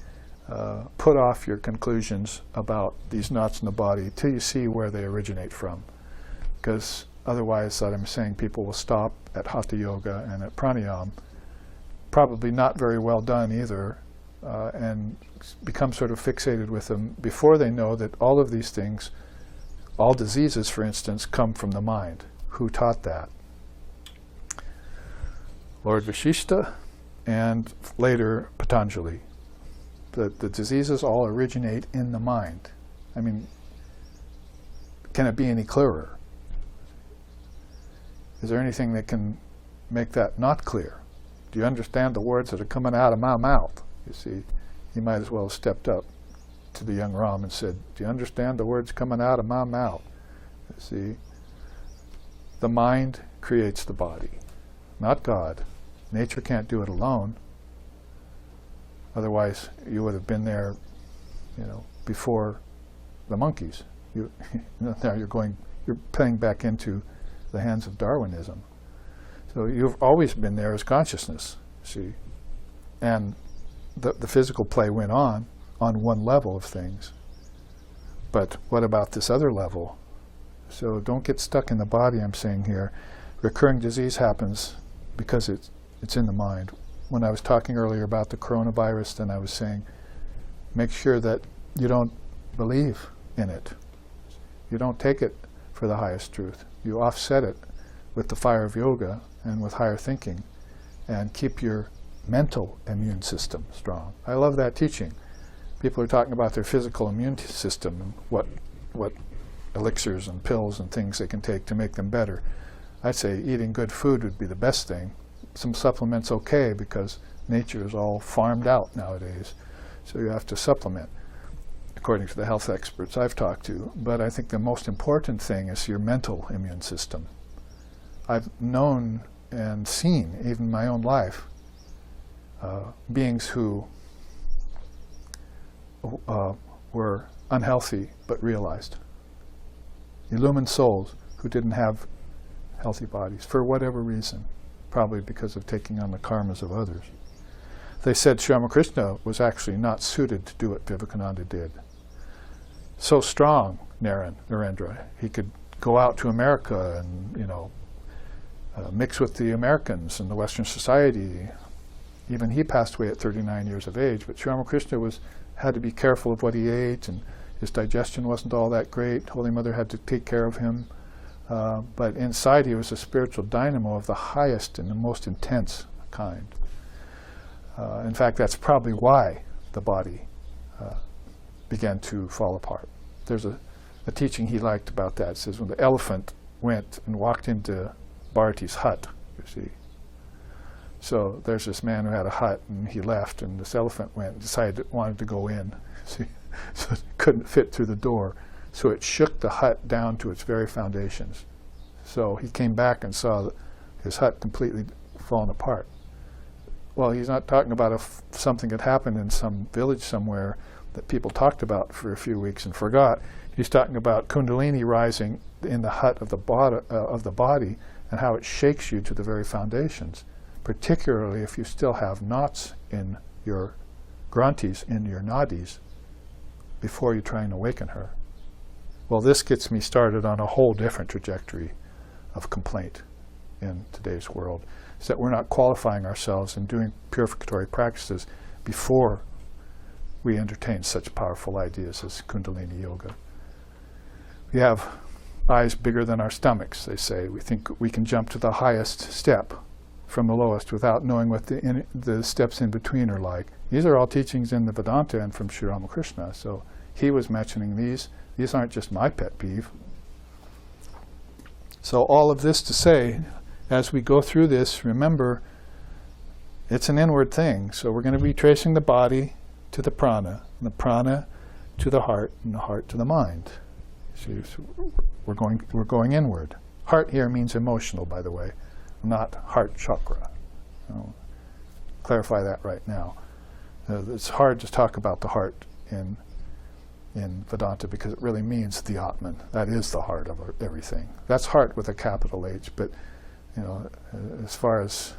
Put off your conclusions about these knots in the body till you see where they originate from. Because otherwise, that I'm saying, people will stop at Hatha Yoga and at pranayama, probably not very well done either, and become sort of fixated with them before they know that all of these things, all diseases, for instance, come from the mind. Who taught that? Lord Vashishta, and later Patanjali. The diseases all originate in the mind. I mean, can it be any clearer? Is there anything that can make that not clear? Do you understand the words that are coming out of my mouth? You see, he might as well have stepped up to the young Ram and said, do you understand the words coming out of my mouth? You see, the mind creates the body, not God. Nature can't do it alone. Otherwise, you would have been there, before the monkeys. Now you're playing back into the hands of Darwinism. So you've always been there as consciousness, see. And the physical play went on one level of things. But what about this other level? So don't get stuck in the body, I'm saying here. Recurring disease happens because it's in the mind. when I was talking earlier about the coronavirus, then I was saying, make sure that you don't believe in it. You don't take it for the highest truth. You offset it with the fire of yoga and with higher thinking, and keep your mental immune system strong. I love that teaching. People are talking about their physical immune system and what elixirs and pills and things they can take to make them better. I'd say eating good food would be the best thing. Some supplements okay, because nature is all farmed out nowadays. So you have to supplement, according to the health experts I've talked to. But I think the most important thing is your mental immune system. I've known and seen, even in my own life, beings who were unhealthy but realized. Illumined souls who didn't have healthy bodies for whatever reason, probably because of taking on the karmas of others. They said Sri Ramakrishna was actually not suited to do what Vivekananda did. So strong, Narendra, he could go out to America and, mix with the Americans and the Western society. Even he passed away at 39 years of age, but Sri Ramakrishna had to be careful of what he ate, and his digestion wasn't all that great. Holy Mother had to take care of him. But inside he was a spiritual dynamo of the highest and the most intense kind. In fact, that's probably why the body began to fall apart. There's a teaching he liked about that. It says when the elephant went and walked into Bharati's hut, you see. So there's this man who had a hut, and he left, and this elephant went and decided it wanted to go in. See? So it couldn't fit through the door. So it shook the hut down to its very foundations. So he came back and saw his hut completely fallen apart. Well, he's not talking about something that happened in some village somewhere that people talked about for a few weeks and forgot. He's talking about Kundalini rising in the hut of the body and how it shakes you to the very foundations, particularly if you still have knots in your granthis, in your nadis, before you try and awaken her. Well, this gets me started on a whole different trajectory of complaint in today's world, is that we're not qualifying ourselves and doing purificatory practices before we entertain such powerful ideas as Kundalini Yoga. We have eyes bigger than our stomachs, they say. We think we can jump to the highest step from the lowest without knowing what the steps in between are like. These are all teachings in the Vedanta and from Sri Ramakrishna, so he was mentioning these. These aren't just my pet peeve. So all of this to say, as we go through this, remember, it's an inward thing. So we're going to be tracing the body to the prana, and the prana to the heart, and the heart to the mind. See, so we're going inward. Heart here means emotional, by the way, not heart chakra. Clarify that right now. It's hard to talk about the heart in Vedanta because it really means the Atman. That is the heart of everything. That's heart with a capital H, but as far as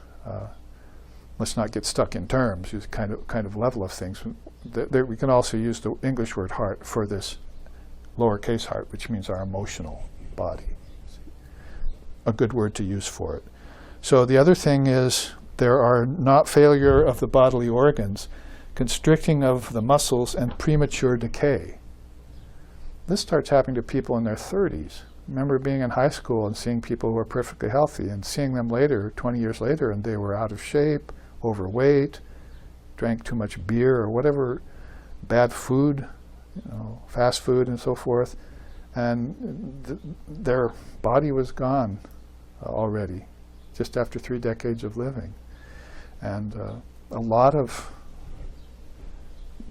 let's not get stuck in terms, use kind of level of things. We can also use the English word heart for this lowercase heart, which means our emotional body. A good word to use for it. So the other thing is there are not failure of the bodily organs, constricting of the muscles, and premature decay. This starts happening to people in their 30s. Remember being in high school and seeing people who were perfectly healthy and seeing them later, 20 years later, and they were out of shape, overweight, drank too much beer or whatever, bad food, fast food and so forth, and their body was gone already, just after 3 decades of living. And a lot of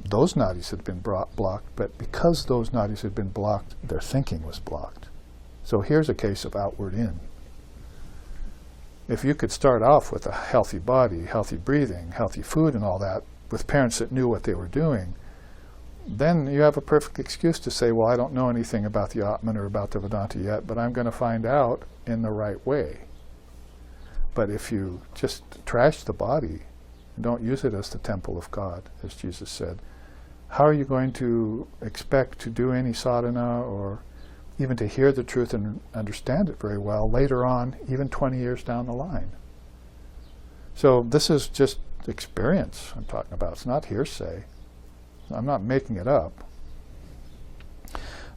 those nadis had been blocked, but because those nadis had been blocked, their thinking was blocked. So here's a case of outward in. If you could start off with a healthy body, healthy breathing, healthy food and all that, with parents that knew what they were doing, then you have a perfect excuse to say, well, I don't know anything about the Atman or about the Vedanta yet, but I'm going to find out in the right way. But if you just trash the body and don't use it as the temple of God, as Jesus said, how are you going to expect to do any sadhana or even to hear the truth and understand it very well later on, even 20 years down the line? So this is just experience I'm talking about. It's not hearsay. I'm not making it up.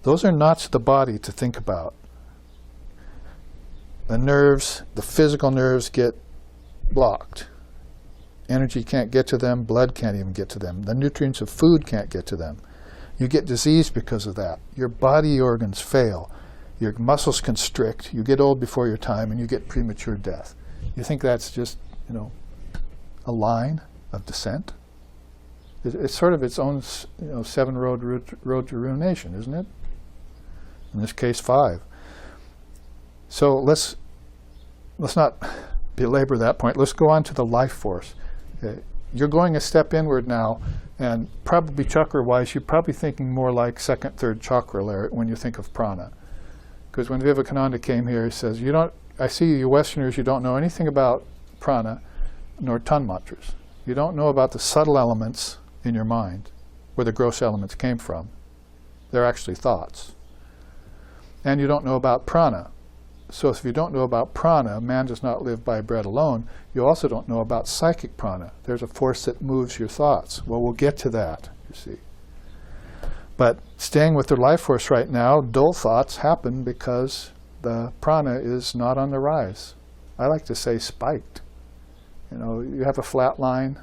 Those are knots of the body to think about. The nerves, the physical nerves get blocked. Energy can't get to them, blood can't even get to them. The nutrients of food can't get to them. You get disease because of that. Your body organs fail. Your muscles constrict. You get old before your time and you get premature death. You think that's just, a line of descent? It's sort of its own, seven-road road to ruination, isn't it? In this case, 5. So let's not belabor that point. Let's go on to the life force. Okay. You're going a step inward now, and probably chakra-wise, you're probably thinking more like second, third chakra when you think of prana. Because when Vivekananda came here, he says, I see you Westerners, you don't know anything about prana nor tanmatras. You don't know about the subtle elements in your mind, where the gross elements came from. They're actually thoughts. And you don't know about prana. So if you don't know about prana, man does not live by bread alone, you also don't know about psychic prana. There's a force that moves your thoughts. Well, we'll get to that, you see. But staying with the life force right now, dull thoughts happen because the prana is not on the rise. I like to say spiked. You have a flat line,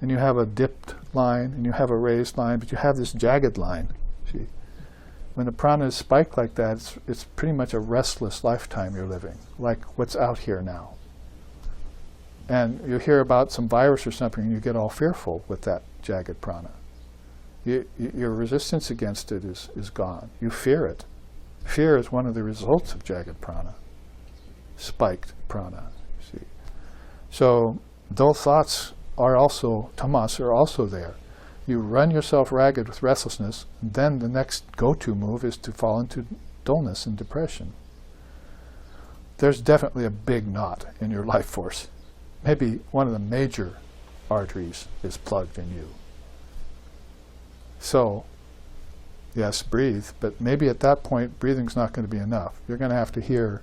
and you have a dipped line, and you have a raised line, but you have this jagged line. See? When the prana is spiked like that, it's pretty much a restless lifetime you're living, like what's out here now. And you hear about some virus or something, and you get all fearful with that jagged prana. Your resistance against it is gone. You fear it. Fear is one of the results of jagged prana, spiked prana. You see. So those thoughts are also, tamas, are also there. You run yourself ragged with restlessness, and then the next go-to move is to fall into dullness and depression. There's definitely a big knot in your life force. Maybe one of the major arteries is plugged in you. So, yes, breathe, but maybe at that point breathing's not going to be enough. You're going to have to hear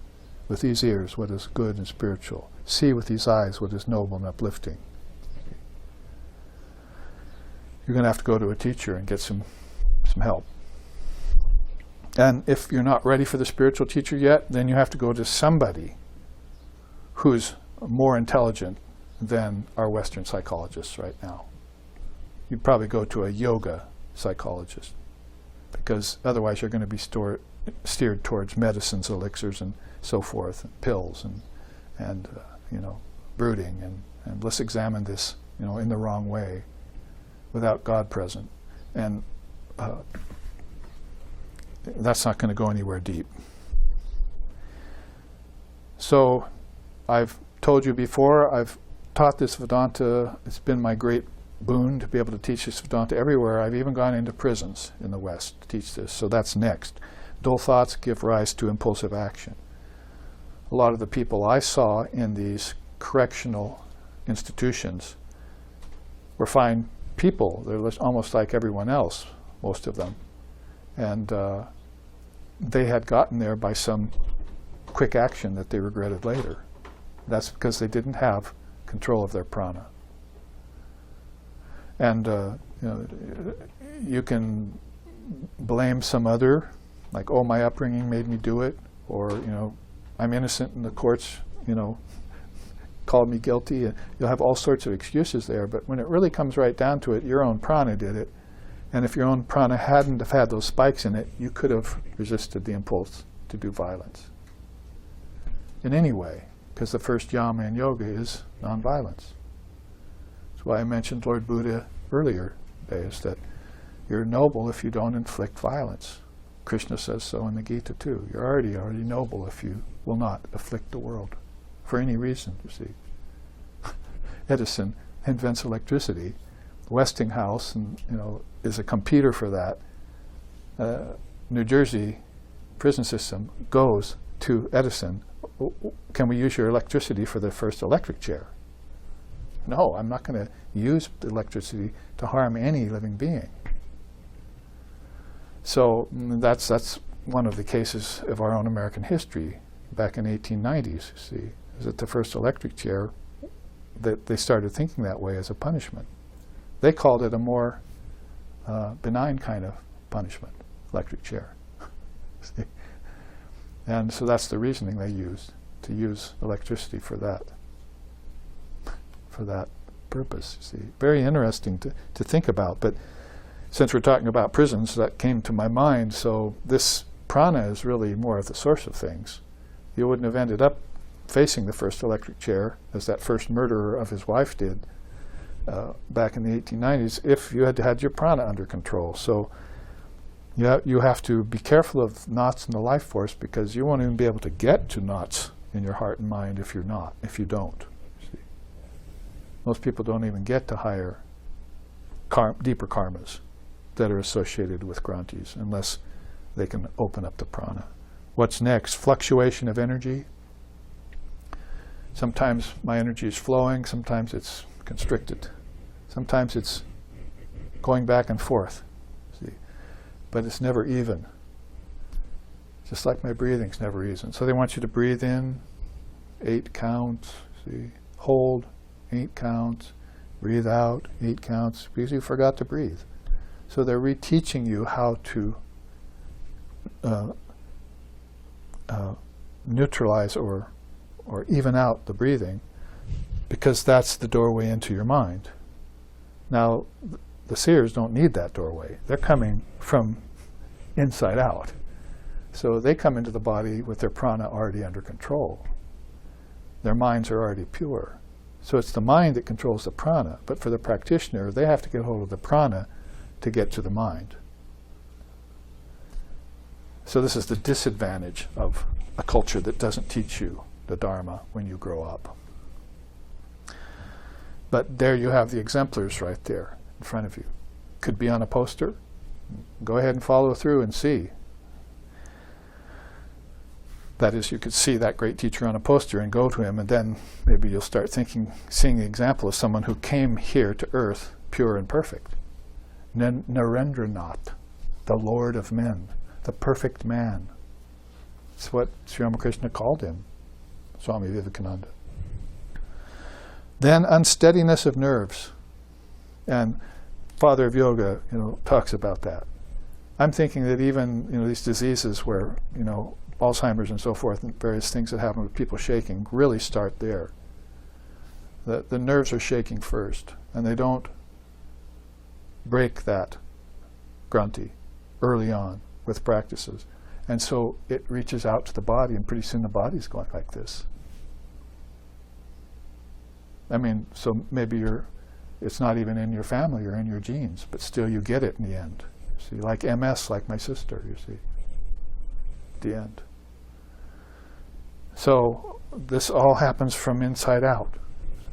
with these ears what is good and spiritual. See with these eyes what is noble and uplifting. You're going to have to go to a teacher and get some help. And if you're not ready for the spiritual teacher yet, then you have to go to somebody who's more intelligent than our Western psychologists right now. You'd probably go to a yoga psychologist, because otherwise you're going to be steered towards medicines, elixirs, and so forth, and pills, and brooding, and let's examine this, in the wrong way, without God present. And that's not going to go anywhere deep. So I've told you before, I've taught this Vedanta. It's been my great boon to be able to teach this Vedanta everywhere. I've even gone into prisons in the West to teach this. So that's next. Dull thoughts give rise to impulsive action. A lot of the people I saw in these correctional institutions were fine people. They're almost like everyone else, most of them. And they had gotten there by some quick action that they regretted later. That's because they didn't have control of their prana. And you can blame some other, like, oh, my upbringing made me do it, or I'm innocent and the courts called me guilty. You'll have all sorts of excuses there, but when it really comes right down to it, your own prana did it. And if your own prana hadn't have had those spikes in it, you could have resisted the impulse to do violence in any way, because the first yama in yoga is nonviolence. That's why I mentioned Lord Buddha earlier days, that you're noble if you don't inflict violence. Krishna says so in the Gita too. You're already noble if you will not afflict the world for any reason, you see. Edison invents electricity. Westinghouse is a computer for that. New Jersey prison system goes to Edison. Can we use your electricity for the first electric chair? No, I'm not going to use the electricity to harm any living being. So that's one of the cases of our own American history back in 1890s, you see, is that the first electric chair that they started thinking that way as a punishment. They called it a more benign kind of punishment, electric chair. See? And so that's the reasoning they used, to use electricity for that purpose. See, very interesting to think about. But since we're talking about prisons, that came to my mind. So this prana is really more of the source of things. You wouldn't have ended up facing the first electric chair, as that first murderer of his wife did back in the 1890s, if you had had your prana under control. So you have to be careful of knots in the life force, because you won't even be able to get to knots in your heart and mind if you don't. See? Most people don't even get to higher, deeper karmas that are associated with grantis unless they can open up the prana. What's next? Fluctuation of energy. Sometimes my energy is flowing, sometimes it's constricted. Sometimes it's going back and forth. See? But it's never even. Just like my breathing's never even. So they want you to breathe in, 8 counts, see? Hold, 8 counts, breathe out, 8 counts, because you forgot to breathe. So they're reteaching you how to neutralize or even out the breathing, because that's the doorway into your mind. Now, the seers don't need that doorway. They're coming from inside out. So they come into the body with their prana already under control. Their minds are already pure. So it's the mind that controls the prana. But for the practitioner, they have to get hold of the prana to get to the mind. So this is the disadvantage of a culture that doesn't teach you the Dharma when you grow up. But there you have the exemplars right there in front of you. Could be on a poster. Go ahead and follow through and see. That is, you could see that great teacher on a poster and go to him, and then maybe you'll start seeing the example of someone who came here to earth pure and perfect. Narendranath, the Lord of men, the perfect man. It's what Sri Ramakrishna called him, Swami Vivekananda. Then unsteadiness of nerves. And Father of Yoga, talks about that. I'm thinking that even, these diseases where, Alzheimer's and so forth, and various things that happen with people shaking, really start there. The nerves are shaking first, and they don't break that granti early on with practices. And so it reaches out to the body, and pretty soon the body's going like this. I mean, so maybe it's not even in your family or in your genes, but still you get it in the end. See, like MS, like my sister, you see, at the end. So this all happens from inside out.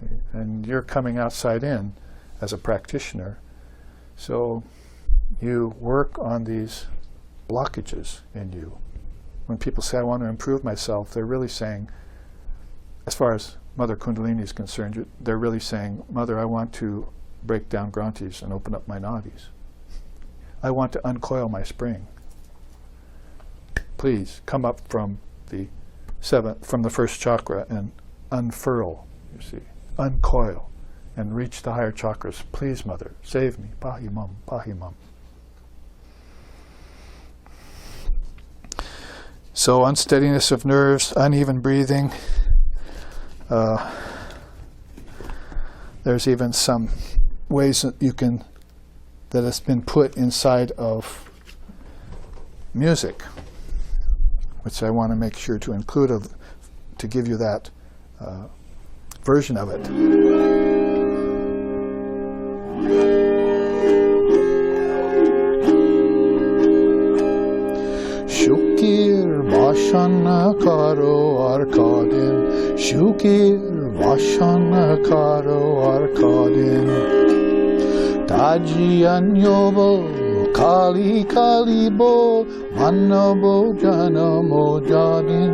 See? And you're coming outside in as a practitioner. So you work on these blockages in you. When people say, I want to improve myself, they're really saying, as far as Mother Kundalini is concerned, they're really saying, Mother, I want to break down grantis and open up my nadis. I want to uncoil my spring. Please come up from the first chakra and unfurl, you see, uncoil and reach the higher chakras. Please, Mother, save me. Pahi mam, pahi mam. So unsteadiness of nerves, uneven breathing. There's even some ways that has been put inside of music, which I want to make sure to include to give you that version of it. Shukir Vashana Karo Arkadin, Shukir Vashana Karo Arkadin, Taji Anyobo, Kali Kalibo, Manabo Janamo Jadin,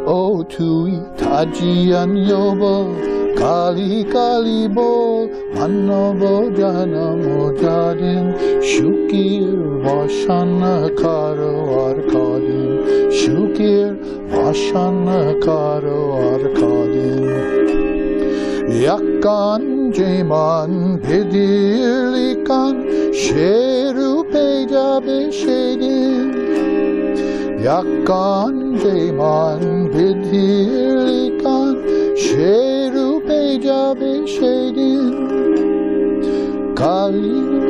O Tui, Taji Anyobo, Kali Kalibo, Manabo Janamo Jadin, Shukir Vashana Karo Arkadin, Shukir Vashana Karo Arkadin, Yakkan Jeman Pedirlikan Sheru Peja Beshedin Yakkan Jeman Pedirlikan Sheru Peja Beshedin Kalina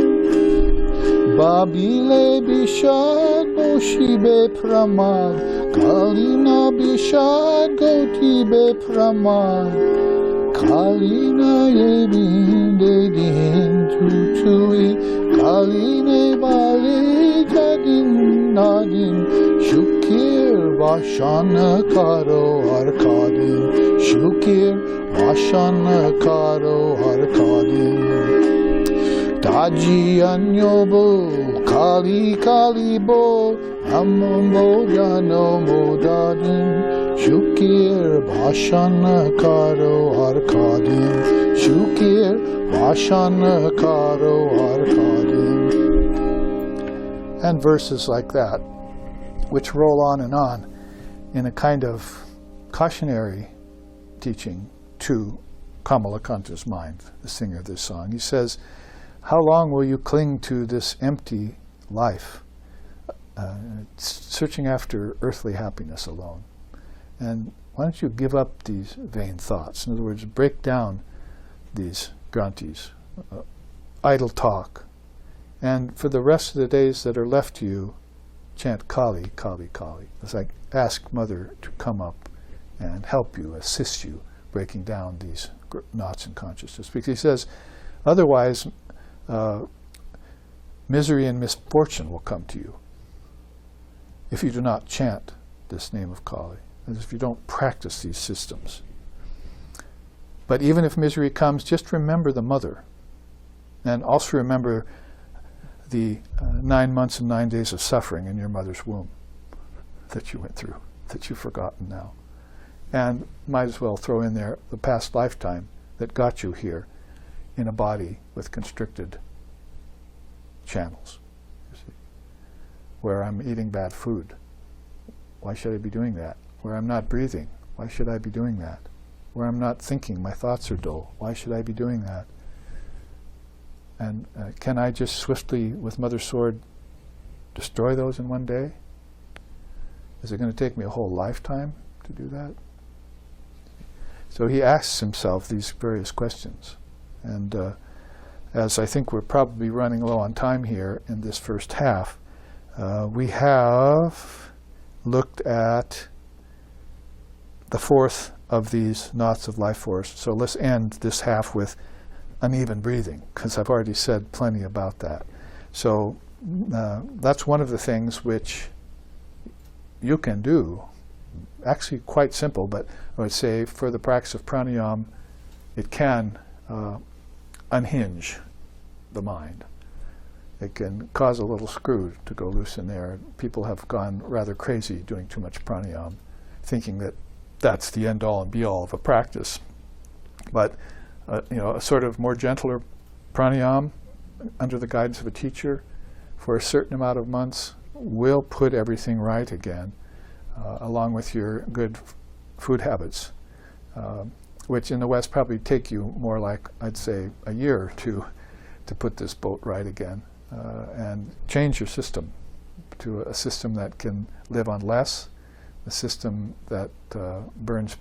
Babile Bishad Moshibe Pramad Kalina Bishad Gotibe Pramad Kalina Yedin Dedin Tutui Kaline Bali Jadin Nadin Shukir Vashana Karo Arkadin Shukir Vashana Karo Arkadin Taji Anyobo Kali Kalibo Amombo Jano Modadin Shukir Bhashana Karo Arkadin Shukir Bhashana Karo Arkadin. And verses like that, which roll on in a kind of cautionary teaching to Kamalakanta's mind, the singer of this song. He says, how long will you cling to this empty life, searching after earthly happiness alone? And why don't you give up these vain thoughts? In other words, break down these grantis, idle talk. And for the rest of the days that are left to you, chant Kali, Kali, Kali. It's like ask Mother to come up and help you, assist you, breaking down these knots in consciousness. Because he says, otherwise, misery and misfortune will come to you if you do not chant this name of Kali, and if you don't practice these systems. But even if misery comes, just remember the Mother, and also remember the 9 months and 9 days of suffering in your mother's womb that you went through, that you've forgotten now. And might as well throw in there the past lifetime that got you here in a body with constricted channels, you see, where I'm eating bad food. Why should I be doing that? Where I'm not breathing. Why should I be doing that? Where I'm not thinking, my thoughts are dull. Why should I be doing that? And can I just swiftly, with Mother's sword, destroy those in one day? Is it going to take me a whole lifetime to do that? So he asks himself these various questions. And as I think we're probably running low on time here in this first half, we have looked at the fourth of these knots of life force. So let's end this half with uneven breathing, because I've already said plenty about that. So that's one of the things which you can do. Actually quite simple, but I would say for the practice of pranayama, it can unhinge the mind. It can cause a little screw to go loose in there. People have gone rather crazy doing too much pranayama, thinking that that's the end-all and be-all of a practice. But a sort of more gentler pranayama under the guidance of a teacher for a certain amount of months will put everything right again, along with your good food habits, which in the West probably take you more like, I'd say, a year or two to put this boat right again, and change your system to a system that can live on less, a system that burns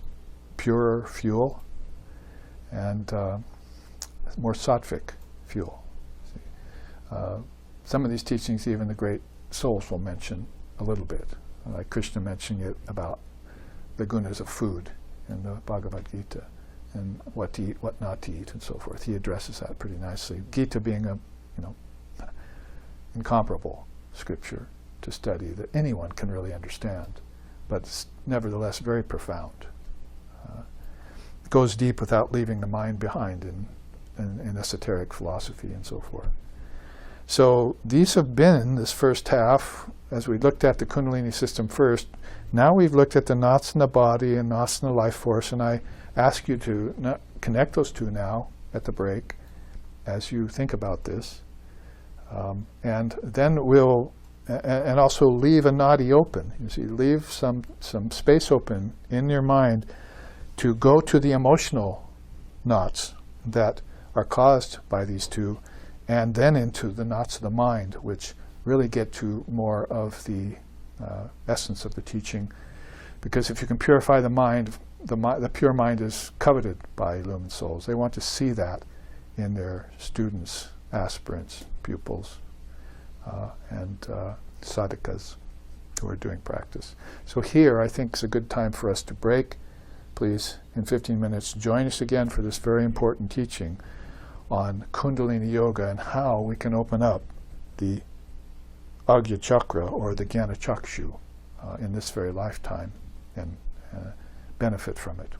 purer fuel, and more sattvic fuel. Some of these teachings even the great souls will mention a little bit, like Krishna mentioning it about the gunas of food in the Bhagavad Gita, and what to eat, what not to eat, and so forth. He addresses that pretty nicely. Gita being a incomparable scripture to study that anyone can really understand, but it's nevertheless very profound. It goes deep without leaving the mind behind in esoteric philosophy and so forth. So these have been this first half, as we looked at the Kundalini system first. Now we've looked at the knots in the body and knots in the life force, and I ask you to connect those two now at the break as you think about this. And then we'll, and also leave a nadi open. You see, leave some space open in your mind to go to the emotional knots that are caused by these two, and then into the knots of the mind, which really get to more of the essence of the teaching. Because if you can purify the mind, the pure mind is coveted by illumined souls. They want to see that in their students, aspirants, pupils, and sadhakas who are doing practice. So here I think is a good time for us to break. Please, in 15 minutes, join us again for this very important teaching on Kundalini Yoga and how we can open up the Ajna Chakra or the Jnana Chakshu in this very lifetime and benefit from it.